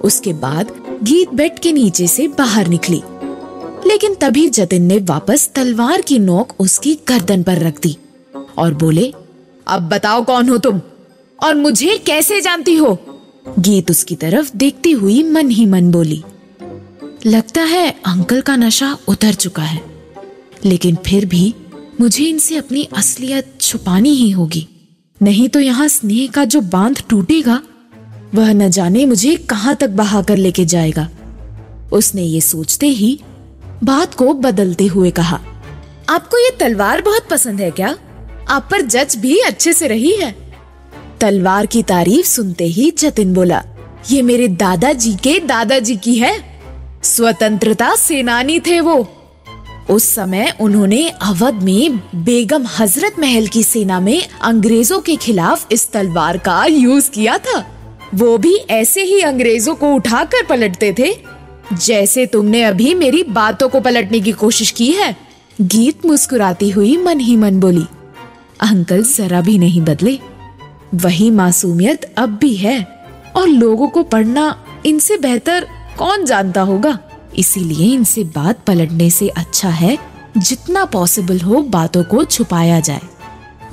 उसके बाद गीत बेड के नीचे से बाहर निकली, लेकिन तभी जतिन ने वापस तलवार की नोक उसकी गर्दन पर रख दी और बोले, अब बताओ कौन हो तुम और मुझे कैसे जानती हो? गीत उसकी तरफ देखती हुई मन ही मन बोली, लगता है अंकल का नशा उतर चुका है, लेकिन फिर भी मुझे इनसे अपनी असलियत छुपानी ही होगी, नहीं तो यहाँ स्नेह का जो बांध टूटेगा वह न जाने मुझे कहाँ तक बहा कर लेके जाएगा। उसने ये सोचते ही बात को बदलते हुए कहा, आपको ये तलवार बहुत पसंद है क्या? आप पर जच भी अच्छे से रही है। तलवार की तारीफ सुनते ही जतिन बोला, ये मेरे दादाजी के दादाजी की है। स्वतंत्रता सेनानी थे वो। उस समय उन्होंने अवध में बेगम हजरत महल की सेना में अंग्रेजों के खिलाफ इस तलवार का यूज किया था। वो भी ऐसे ही अंग्रेजों को उठाकर पलटते थे जैसे तुमने अभी मेरी बातों को पलटने की कोशिश की है। गीत मुस्कुराती हुई मन ही मन बोली, अंकल जरा भी नहीं बदले, वही मासूमियत अब भी है और लोगों को पढ़ना इनसे बेहतर कौन जानता होगा। इसीलिए इनसे बात पलटने से अच्छा है जितना पॉसिबल हो बातों को छुपाया जाए।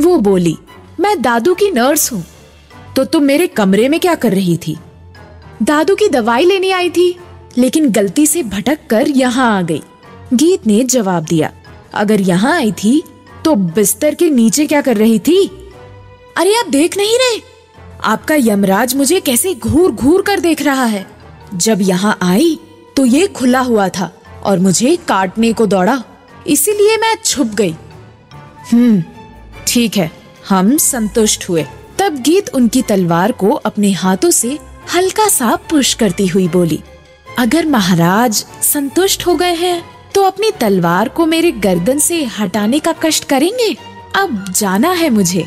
वो बोली, मैं दादू की नर्स हूँ। तो तुम मेरे कमरे में क्या कर रही थी? दादू की दवाई लेने आई थी, लेकिन गलती से भटक कर यहाँ आ गई। गीत ने जवाब दिया, अगर यहाँ आई थी तो बिस्तर के नीचे क्या कर रही थी? अरे आप देख नहीं रहे? आपका यमराज मुझे कैसे घूर घूर कर देख रहा है। जब यहाँ आई तो ये खुला हुआ था और मुझे काटने को दौड़ा, इसीलिए मैं छुप गई। ठीक है, हम संतुष्ट हुए। तब गीत उनकी तलवार को अपने हाथों से हल्का सा पुश करती हुई बोली, अगर महाराज संतुष्ट हो गए हैं तो अपनी तलवार को मेरे गर्दन से हटाने का कष्ट करेंगे। अब जाना है मुझे।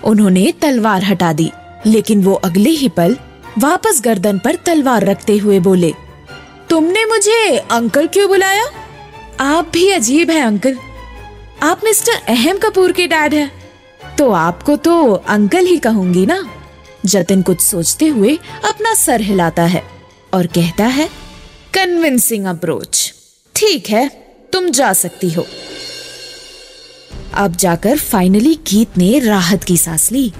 उन्होंने तलवार हटा दी, लेकिन वो अगले ही पल वापस गर्दन पर तलवार रखते हुए बोले, तुमने मुझे अंकल क्यों बुलाया? आप भी अजीब हैं अंकल। आप मिस्टर अहम कपूर के डैड हैं, तो आपको तो अंकल ही कहूंगी ना। जतिन कुछ सोचते हुए अपना सर हिलाता है और कहता है, कन्विंसिंग अप्रोच। ठीक है, तुम जा सकती हो। अब जाकर फाइनली गीत ने राहत की सांस ली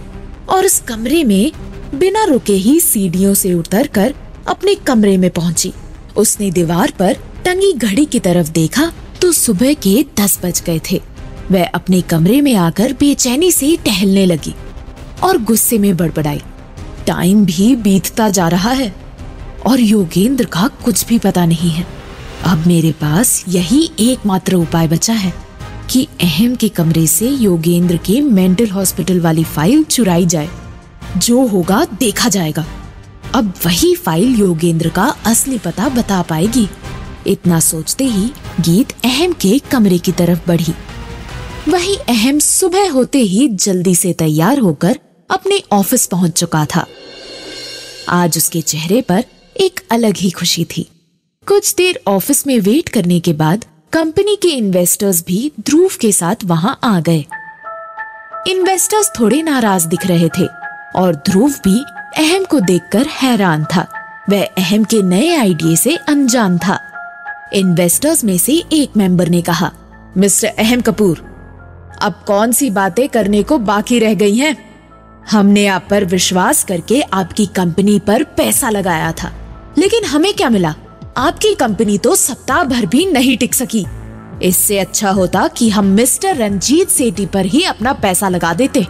और उस कमरे में बिना रुके ही सीढ़ियों से उतरकर अपने कमरे में पहुंची। उसने दीवार पर टंगी घड़ी की तरफ देखा तो सुबह के 10 बज गए थे। वह अपने कमरे में आकर बेचैनी से टहलने लगी और गुस्से में बड़बड़ाई, टाइम भी बीतता जा रहा है और योगेंद्र का कुछ भी पता नहीं है। अब मेरे पास यही एकमात्र उपाय बचा है कि अहम के कमरे से योगेंद्र के मेंटल हॉस्पिटल वाली फाइल चुराई जाए। जो होगा देखा जाएगा। अब वही फाइल योगेंद्र का असली पता बता पाएगी। इतना सोचते ही गीत अहम के कमरे की तरफ बढ़ी। वही अहम सुबह होते ही जल्दी से तैयार होकर अपने ऑफिस पहुंच चुका था। आज उसके चेहरे पर एक अलग ही खुशी थी। कुछ देर ऑफिस में वेट करने के बाद कंपनी के इन्वेस्टर्स भी ध्रुव के साथ वहां आ गए। इन्वेस्टर्स थोड़े नाराज दिख रहे थे और ध्रुव भी अहम को देखकर हैरान था। वह अहम के नए आइडिया से अनजान था। इन्वेस्टर्स में से एक मेंबर ने कहा, मिस्टर अहम कपूर, अब कौन सी बातें करने को बाकी रह गई हैं? हमने आप पर विश्वास करके आपकी कंपनी पर पैसा लगाया था, लेकिन हमें क्या मिला? आपकी कंपनी तो सप्ताह भर भी नहीं टिक सकी। इससे अच्छा होता कि हम मिस्टर रंजीत सेठी पर ही अपना पैसा लगा देते,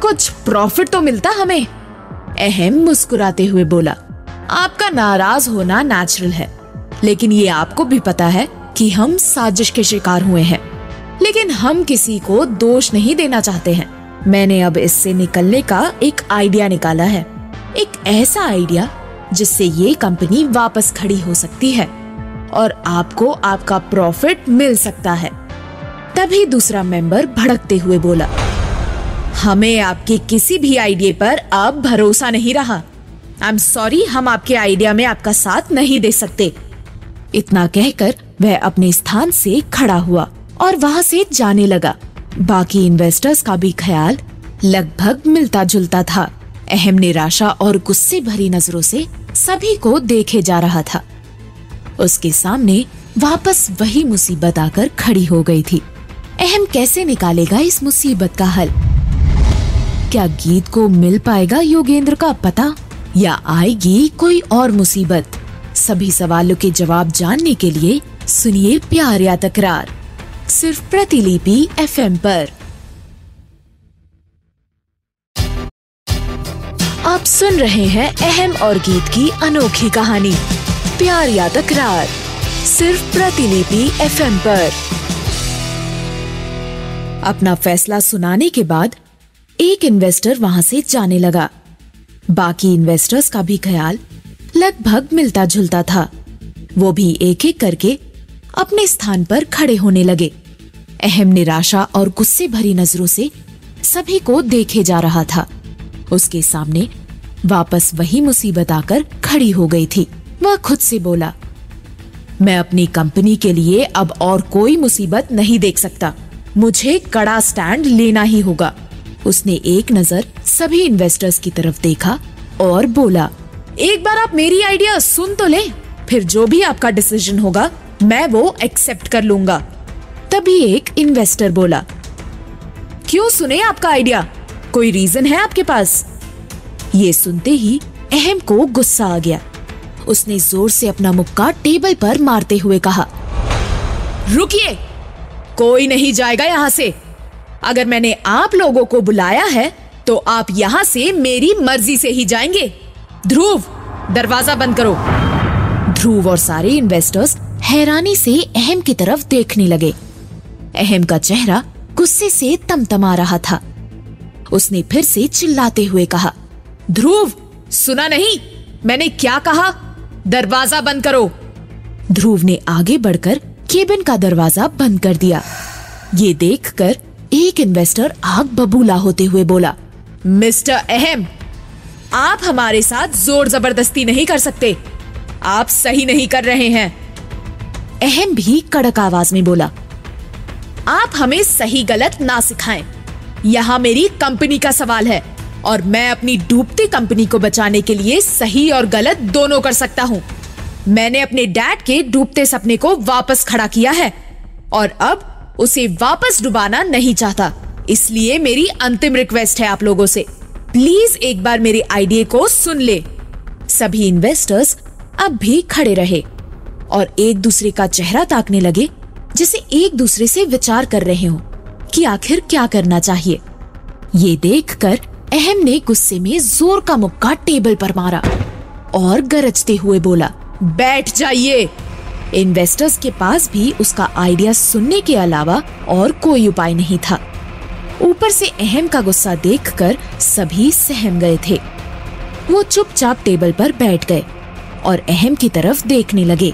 कुछ प्रॉफिट तो मिलता हमें। अहम मुस्कुराते हुए बोला, आपका नाराज होना नेचुरल है, लेकिन ये आपको भी पता है कि हम साजिश के शिकार हुए हैं, लेकिन हम किसी को दोष नहीं देना चाहते हैं। मैंने अब इससे निकलने का एक आइडिया निकाला है, एक ऐसा आइडिया जिससे ये कंपनी वापस खड़ी हो सकती है और आपको आपका प्रॉफिट मिल सकता है। तभी दूसरा मेंबर भड़कते हुए बोला, हमें आपके किसी भी आइडिया पर अब भरोसा नहीं रहा। आई एम सॉरी, हम आपके आइडिया में आपका साथ नहीं दे सकते। इतना कहकर वह अपने स्थान से खड़ा हुआ और वहां से जाने लगा। बाकी इन्वेस्टर्स का भी ख्याल लगभग मिलता जुलता था। अहम निराशा और गुस्से भरी नजरों से सभी को देखे जा रहा था। उसके सामने वापस वही मुसीबत आकर खड़ी हो गई थी। अहम कैसे निकालेगा इस मुसीबत का हल? क्या गीत को मिल पाएगा योगेंद्र का पता या आएगी कोई और मुसीबत? सभी सवालों के जवाब जानने के लिए सुनिए प्यार या तकरार, सिर्फ प्रतिलिपि FM पर। आप सुन रहे हैं अहम और गीत की अनोखी कहानी प्यार या तकरार, सिर्फ प्रतिलिपि FM पर। अपना फैसला सुनाने के बाद एक इन्वेस्टर वहां से जाने लगा। बाकी इन्वेस्टर्स का भी ख्याल लगभग मिलता जुलता था। वो भी एक एक करके अपने स्थान पर खड़े होने लगे। अहम निराशा और गुस्से भरी नजरों से सभी को देखे जा रहा था। उसके सामने वापस वही मुसीबत आकर खड़ी हो गई थी। वह खुद से बोला, मैं अपनी कंपनी के लिए अब और कोई मुसीबत नहीं देख सकता। मुझे कड़ा स्टैंड लेना ही होगा। उसने एक नजर सभी इन्वेस्टर्स की तरफ देखा और बोला, एक बार आप मेरी आइडिया सुन तो ले, फिर जो भी आपका डिसीजन होगा मैं वो एक्सेप्ट कर लूंगा। तभी एक इन्वेस्टर बोला, क्यों सुने आपका आइडिया? कोई रीजन है आपके पास? ये सुनते ही अहम को गुस्सा आ गया। उसने जोर से अपना मुक्का टेबल पर मारते हुए कहा, रुकिए, कोई नहीं जाएगा यहाँ से। अगर मैंने आप लोगों को बुलाया है तो आप यहाँ से मेरी मर्जी से ही जाएंगे। ध्रुव, दरवाजा बंद करो। ध्रुव और सारे इन्वेस्टर्स हैरानी से अहम की तरफ देखने लगे। अहम का चेहरा गुस्से से तमतमा रहा था। उसने फिर से चिल्लाते हुए कहा, ध्रुव, सुना नहीं? मैंने क्या कहा? दरवाजा बंद करो। ध्रुव ने आगे बढ़कर केबिन का दरवाजा बंद कर दिया। ये देखकर एक इन्वेस्टर आग बबूला होते हुए बोला, मिस्टर अहम, आप हमारे साथ जोर जबरदस्ती नहीं कर सकते। आप सही नहीं कर रहे हैं। अहम भी कड़क आवाज में बोला, आप हमें सही गलत ना सिखाएं। यहाँ मेरी कंपनी का सवाल है और मैं अपनी डूबती कंपनी को बचाने के लिए सही और गलत दोनों कर सकता हूँ। मैंने अपने डैड के डूबते सपने को वापस खड़ा किया है और अब उसे वापस डुबाना नहीं चाहता। इसलिए मेरी अंतिम रिक्वेस्ट है आप लोगों से, प्लीज एक बार मेरे आइडिया को सुन ले। सभी इन्वेस्टर्स अब भी खड़े रहे और एक दूसरे का चेहरा ताकने लगे, जैसे एक दूसरे से विचार कर रहे हो कि आखिर क्या करना चाहिए। ये देखकर अहम ने गुस्से में जोर का मुक्का टेबल पर मारा और गरजते हुए बोला, बैठ जाइए। इन्वेस्टर्स के पास भी उसका आइडिया सुनने के अलावा और कोई उपाय नहीं था। ऊपर से अहम का गुस्सा देखकर सभी सहम गए थे। वो चुपचाप टेबल पर बैठ गए और अहम की तरफ देखने लगे।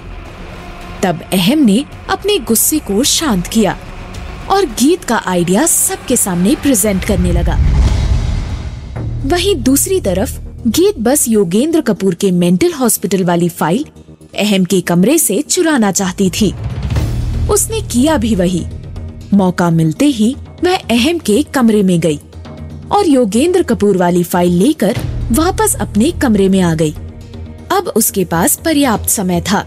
तब अहम ने अपने गुस्से को शांत किया और गीत का आइडिया सबके सामने प्रेजेंट करने लगा। वहीं दूसरी तरफ गीत बस योगेंद्र कपूर के मेंटल हॉस्पिटल वाली फाइल अहम के कमरे से चुराना चाहती थी। उसने किया भी वही। मौका मिलते ही वह अहम के कमरे में गई और योगेंद्र कपूर वाली फाइल लेकर वापस अपने कमरे में आ गई। अब उसके पास पर्याप्त समय था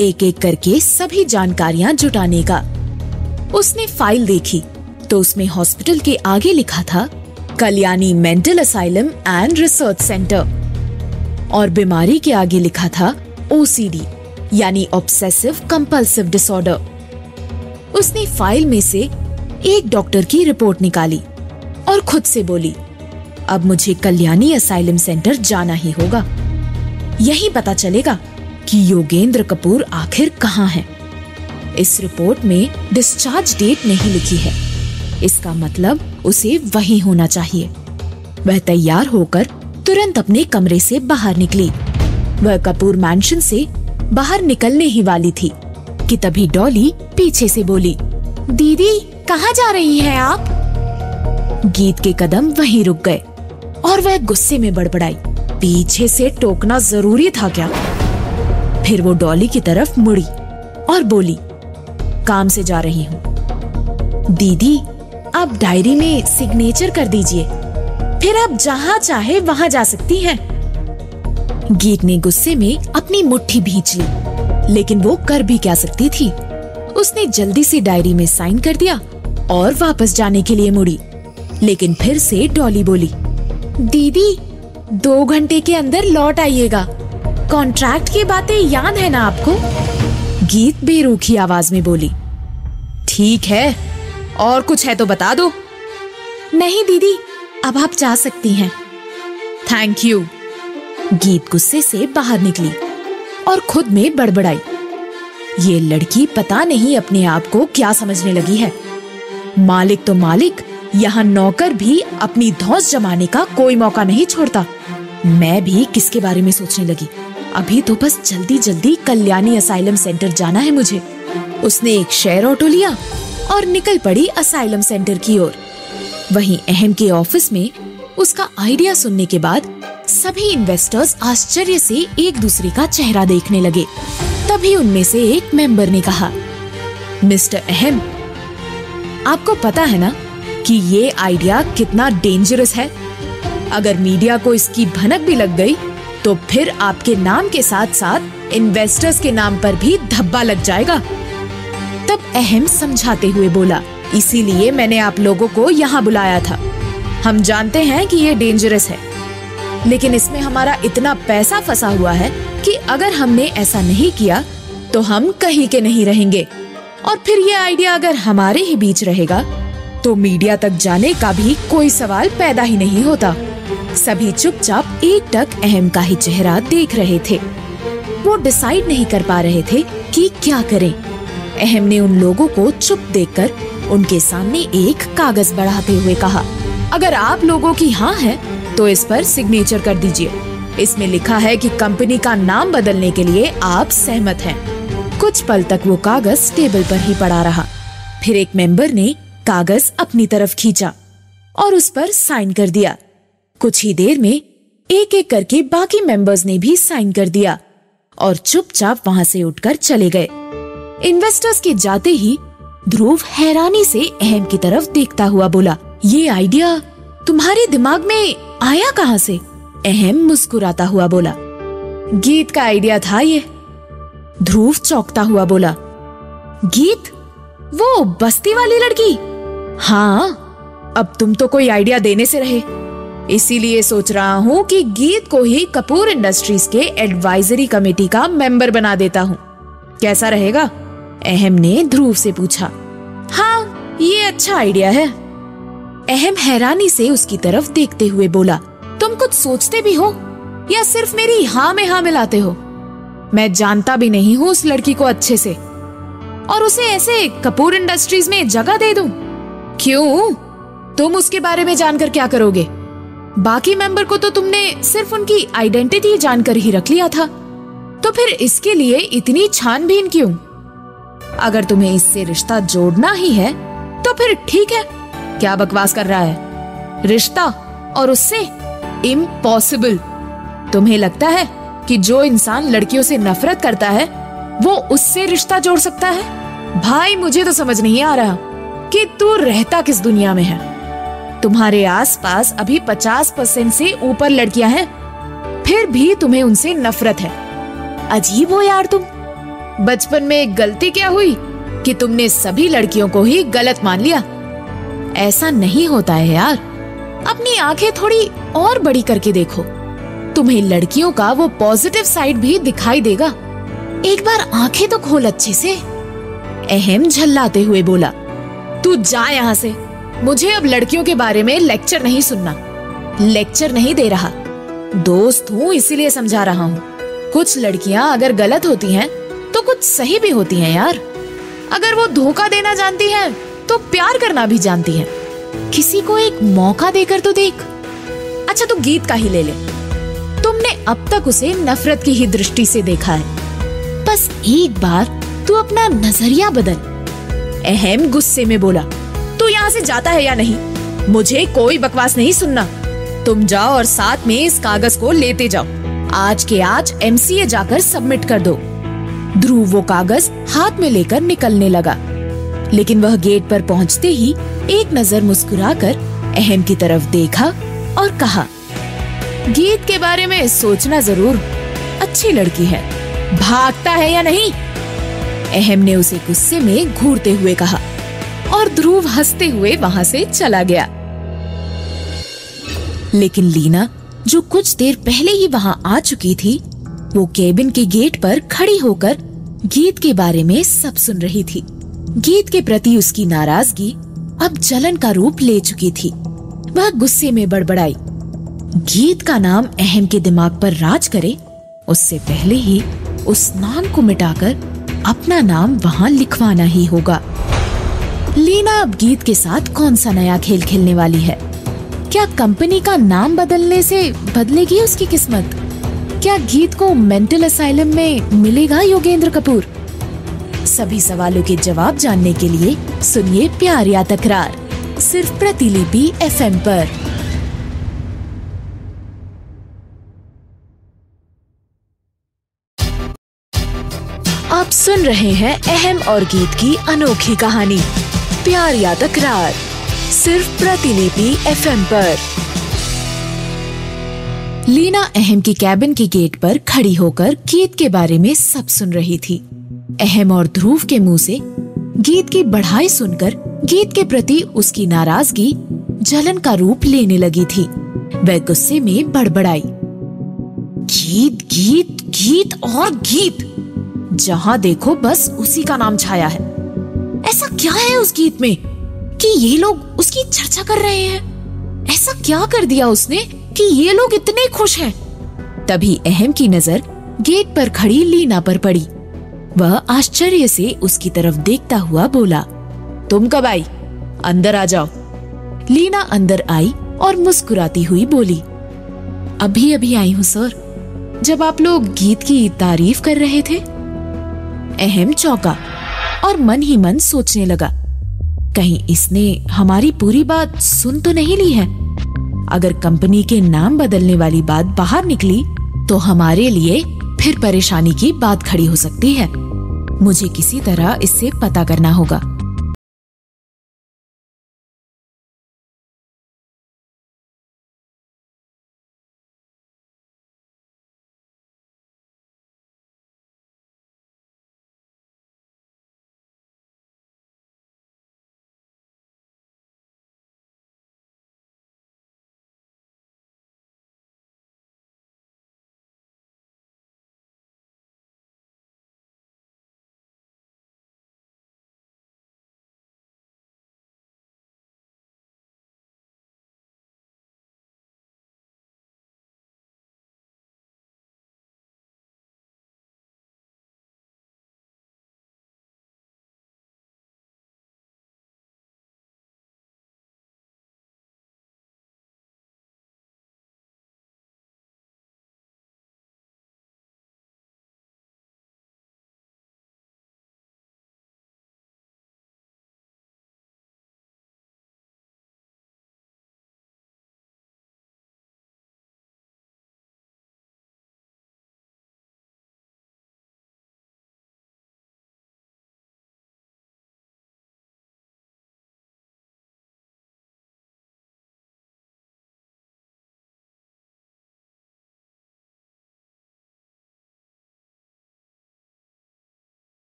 एक एक करके सभी जानकारियां जुटाने का। उसने फाइल देखी तो उसमें हॉस्पिटल के आगे लिखा था Kalyani mental asylum and research centre और बीमारी के आगे लिखा था OCD यानी ऑब्सेसिव कंपल्सिव डिसऑर्डर। उसने फाइल में से एक डॉक्टर की रिपोर्ट निकाली और खुद से बोली, अब मुझे कल्याणी असाइलम सेंटर जाना ही होगा। यही पता चलेगा कि योगेंद्र कपूर आखिर कहाँ है। इस रिपोर्ट में डिस्चार्ज डेट नहीं लिखी है, इसका मतलब उसे वहीं होना चाहिए। वह तैयार होकर तुरंत अपने कमरे से बाहर निकली। वह कपूर मैंशन से बाहर निकलने ही वाली थी कि तभी डॉली पीछे से बोली, दीदी कहाँ जा रही हैं आप? गीत के कदम वहीं रुक गए और वह गुस्से में बड़बड़ाई, पीछे से टोकना जरूरी था क्या? फिर वो डॉली की तरफ मुड़ी और बोली, काम से जा रही हूँ। दीदी आप डायरी में सिग्नेचर कर दीजिए, फिर आप जहाँ चाहे वहाँ जा सकती हैं। गीत ने गुस्से में अपनी मुट्ठी भींच ली, लेकिन वो कर भी क्या सकती थी। उसने जल्दी से डायरी में साइन कर दिया और वापस जाने के लिए मुड़ी। लेकिन फिर से डॉली बोली, दीदी 2 घंटे के अंदर लौट आइएगा। कॉन्ट्रैक्ट की बातें याद है ना आपको? गीत बेरुखी आवाज में बोली। ठीक है, और कुछ है तो बता दो। नहीं दीदी, अब आप जा सकती हैं। Thank you. गीत गुस्से से बाहर निकली और खुद में बड़बड़ाई, ये लड़की पता नहीं अपने आप को क्या समझने लगी है। मालिक तो मालिक, यहाँ नौकर भी अपनी धौंस जमाने का कोई मौका नहीं छोड़ता। मैं भी किसके बारे में सोचने लगी। अभी तो बस जल्दी जल्दी कल्याणी असाइलम सेंटर जाना है मुझे। उसने एक शेयर ऑटो लिया और निकल पड़ी असाइलम सेंटर की ओर। वहीं अहम के ऑफिस में उसका आइडिया सुनने के बाद सभी इन्वेस्टर्स आश्चर्य से एक दूसरे का चेहरा देखने लगे। तभी उनमें से एक मेंबर ने कहा, मिस्टर अहम, आपको पता है ना कि ये आइडिया कितना डेंजरस है। अगर मीडिया को इसकी भनक भी लग गई तो फिर आपके नाम के साथ साथ इन्वेस्टर्स के नाम पर भी धब्बा लग जाएगा। तब अहम समझाते हुए बोला, इसीलिए मैंने आप लोगों को यहाँ बुलाया था। हम जानते हैं कि ये डेंजरस है, लेकिन इसमें हमारा इतना पैसा फंसा हुआ है कि अगर हमने ऐसा नहीं किया तो हम कहीं के नहीं रहेंगे, और फिर ये आइडिया अगर हमारे ही बीच रहेगा तो मीडिया तक जाने का भी कोई सवाल पैदा ही नहीं होता। सभी चुपचाप एकटक अहम का ही चेहरा देख रहे थे। वो डिसाइड नहीं कर पा रहे थे कि क्या करें। अहम ने उन लोगों को चुप देखकर उनके सामने एक कागज बढ़ाते हुए कहा, अगर आप लोगों की हाँ है तो इस पर सिग्नेचर कर दीजिए। इसमें लिखा है कि कंपनी का नाम बदलने के लिए आप सहमत हैं। कुछ पल तक वो कागज टेबल पर ही पड़ा रहा। फिर एक मेंबर ने कागज अपनी तरफ खींचा और उस पर साइन कर दिया। कुछ ही देर में एक एक करके बाकी मेंबर्स ने भी साइन कर दिया और चुपचाप वहां से उठकर चले गए। इन्वेस्टर्स के जाते ही ध्रुव हैरानी से अहम की तरफ देखता हुआ बोला, ये आइडिया तुम्हारे दिमाग में आया कहाँ से? अहम मुस्कुराता हुआ बोला, गीत का आइडिया था ये। ध्रुव चौंकता हुआ बोला, गीत? वो बस्ती वाली लड़की? हाँ, अब तुम तो कोई आइडिया देने से रहे, इसीलिए सोच रहा हूँ कि गीत को ही कपूर इंडस्ट्रीज के एडवाइजरी कमेटी का मेंबर बना देता हूँ। कैसा रहेगा? अहम ने ध्रुव से पूछा। हाँ, ये अच्छा आइडिया है। अहम हैरानी से उसकी तरफ देखते हुए बोला, तुम कुछ सोचते भी हो या सिर्फ मेरी हाँ में हाँ मिलाते हो? मैं जानता भी नहीं हूँ उस लड़की को अच्छे से, और उसे ऐसे कपूर इंडस्ट्रीज में जगह दे दूं? क्यों? तुम उसके बारे में जानकर क्या करोगे? बाकी मेंबर को तो तुमने सिर्फ उनकी आइडेंटिटी जानकर ही रख लिया था, तो फिर इसके लिए इतनी छानबीन क्यों? अगर तुम्हें इससे रिश्ता जोड़ना ही है तो फिर ठीक है। क्या बकवास कर रहा है? रिश्ता और उससे? इम्पॉसिबल। तुम्हें लगता है कि जो इंसान लड़कियों से नफरत करता है वो उससे रिश्ता जोड़ सकता है? भाई, मुझे तो समझ नहीं आ रहा कि तू रहता किस दुनिया में है। तुम्हारे आसपास अभी 50% से ऊपर लड़कियां हैं, फिर भी तुम्हें उनसे नफरत है। अजीब हो यार तुम। बचपन में एक गलती क्या हुई कि तुमने सभी लड़कियों को ही गलत मान लिया। ऐसा नहीं होता है यार। अपनी आंखें थोड़ी और बड़ी करके देखो, तुम्हें लड़कियों का वो पॉजिटिव साइड भी दिखाई देगा। एक बार आंखें तो खोल अच्छे से। अहम झल्लाते हुए बोला, तू जा यहाँ से। मुझे अब लड़कियों के बारे में लेक्चर नहीं सुनना। लेक्चर नहीं दे रहा, दोस्त हूँ इसीलिए समझा रहा हूँ। कुछ लड़कियाँ अगर गलत होती हैं तो कुछ सही भी होती हैं यार। अगर वो धोखा देना जानती हैं तो प्यार करना भी जानती हैं। किसी को एक मौका देकर तो देख। अच्छा, तू गीत का ही ले ले। तुमने अब तक उसे नफरत की ही दृष्टि से देखा है। बस एक बार तू अपना नजरिया बदल। अहम गुस्से में बोला, तू यहाँ से जाता है या नहीं? मुझे कोई बकवास नहीं सुनना। तुम जाओ और साथ में इस कागज को लेते जाओ। आज के आज एमसीए जाकर सबमिट कर दो। ध्रुव वो कागज हाथ में लेकर निकलने लगा, लेकिन वह गेट पर पहुंचते ही एक नजर मुस्कुराकर अहम की तरफ देखा और कहा, गीत के बारे में सोचना जरूर, अच्छी लड़की है, भागता है या नहीं? अहम ने उसे गुस्से में घूरते हुए कहा और ध्रुव हंसते हुए वहां से चला गया। लेकिन लीना, जो कुछ देर पहले ही वहां आ चुकी थी, वो केबिन के गेट पर खड़ी होकर गीत के बारे में सब सुन रही थी। गीत के प्रति उसकी नाराजगी अब जलन का रूप ले चुकी थी। वह गुस्से में बड़बड़ाई, गीत का नाम अहम के दिमाग पर राज करे, उससे पहले ही उस नाम को मिटाकर अपना नाम वहां लिखवाना ही होगा। लीना अब गीत के साथ कौन सा नया खेल खेलने वाली है? क्या कंपनी का नाम बदलने से बदलेगी उसकी किस्मत? क्या गीत को मेंटल असाइलम में मिलेगा योगेंद्र कपूर? सभी सवालों के जवाब जानने के लिए सुनिए प्यार या तकरार, सिर्फ प्रतिलिपि FM पर। आप सुन रहे हैं अहम और गीत की अनोखी कहानी प्यार या तकरार, सिर्फ प्रतिलिपि FM पर। लीना अहम की कैबिन के गेट पर खड़ी होकर गीत के बारे में सब सुन रही थी। अहम और ध्रुव के मुंह से गीत की बढ़ाई सुनकर गीत के प्रति उसकी नाराजगी जलन का रूप लेने लगी थी। वह गुस्से में बड़बड़ाई, गीत गीत गीत और गीत, जहां देखो बस उसी का नाम छाया है। ऐसा क्या है उस गीत में कि ये लोग उसकी चर्चा कर रहे हैं? ऐसा क्या कर दिया उसने कि ये लोग इतने खुश हैं? तभी अहम की नजर गेट पर खड़ी लीना पर पड़ी। वह आश्चर्य से उसकी तरफ देखता हुआ बोला, तुम कब आई? अंदर आ जाओ। लीना अंदर आई और मुस्कुराती हुई बोली, अभी अभी आई हूँ सर, जब आप लोग गीत की तारीफ कर रहे थे। अहम चौंका और मन ही मन सोचने लगा, कहीं इसने हमारी पूरी बात सुन तो नहीं ली है? अगर कंपनी के नाम बदलने वाली बात बाहर निकली तो हमारे लिए फिर परेशानी की बात खड़ी हो सकती है। मुझे किसी तरह इससे पता करना होगा।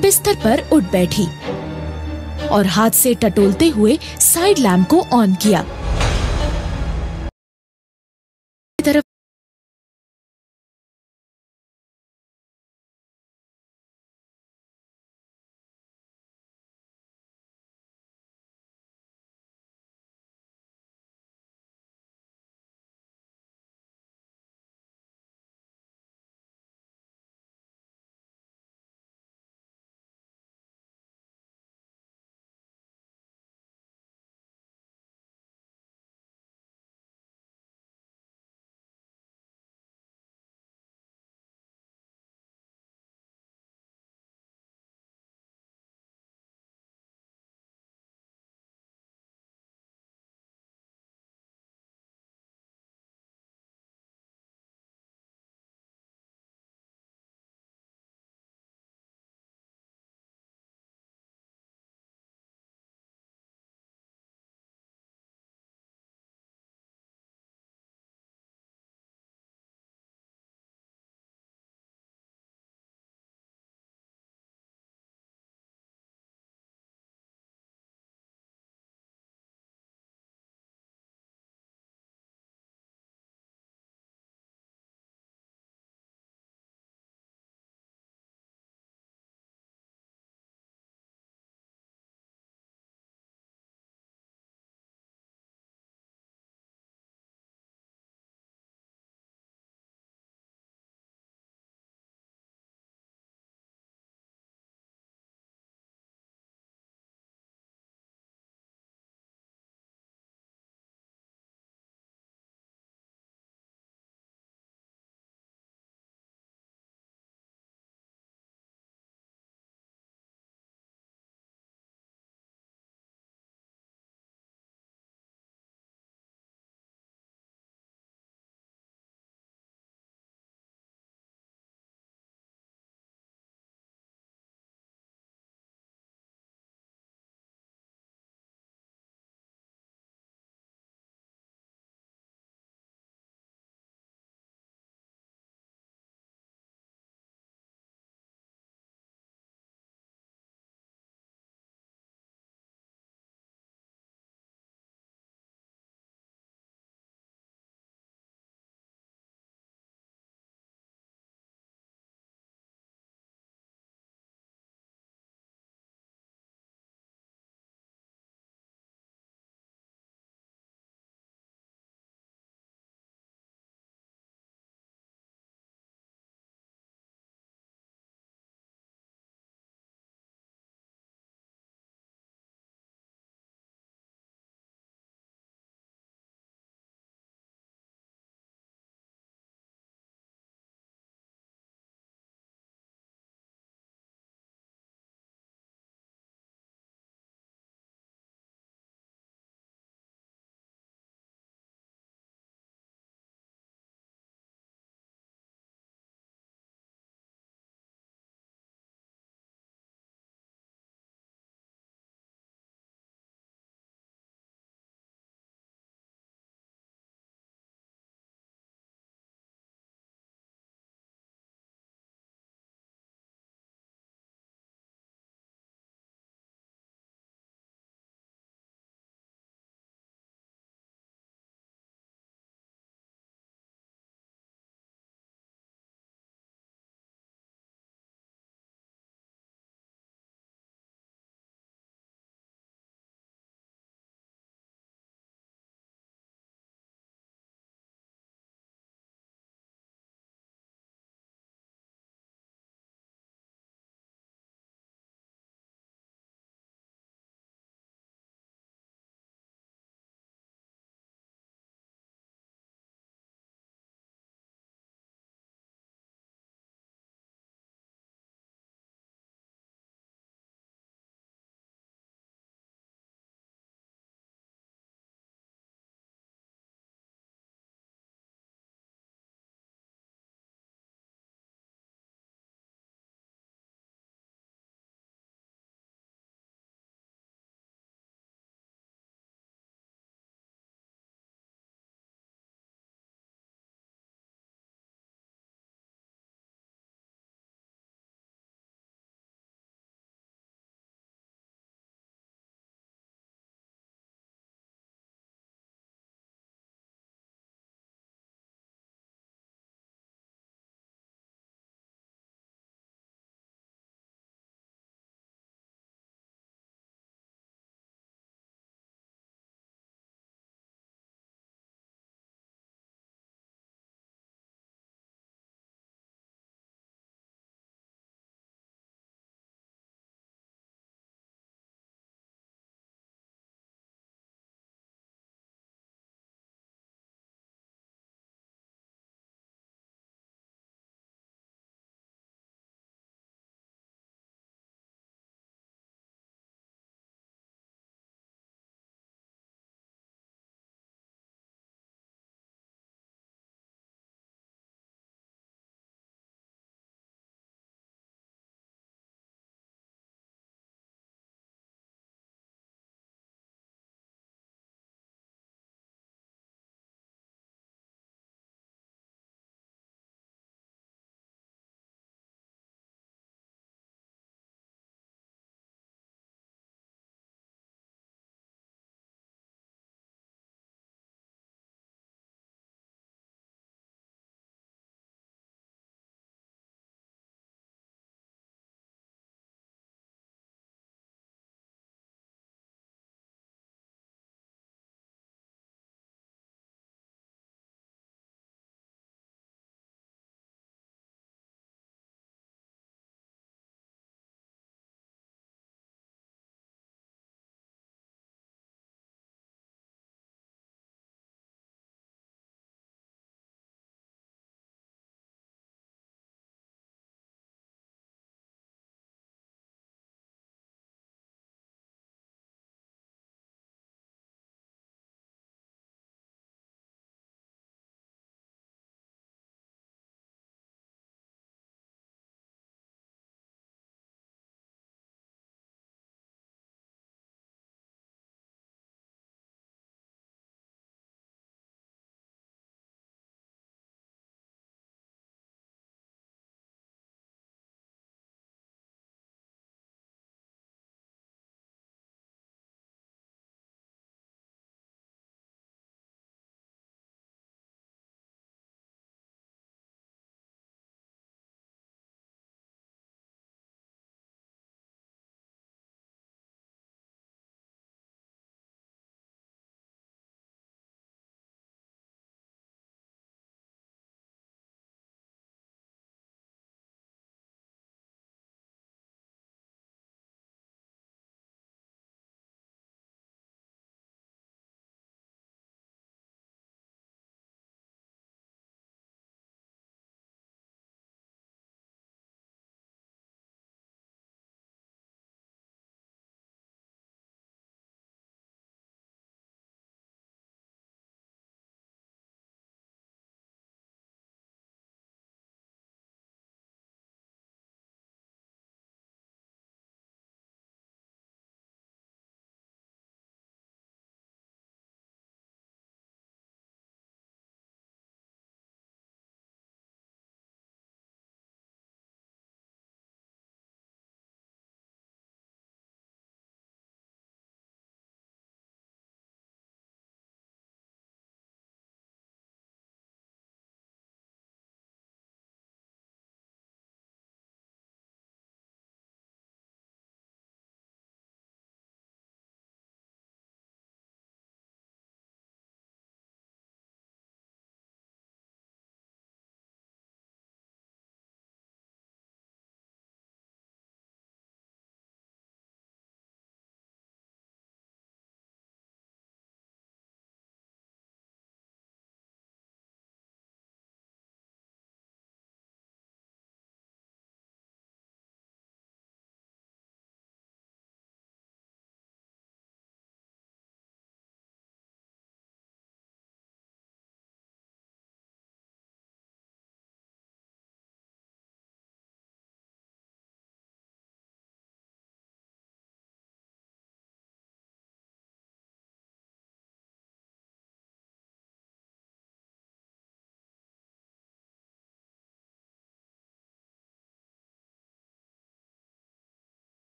बिस्तर पर उठ बैठी और हाथ से टटोलते हुए साइड लैंप को ऑन किया। तरफ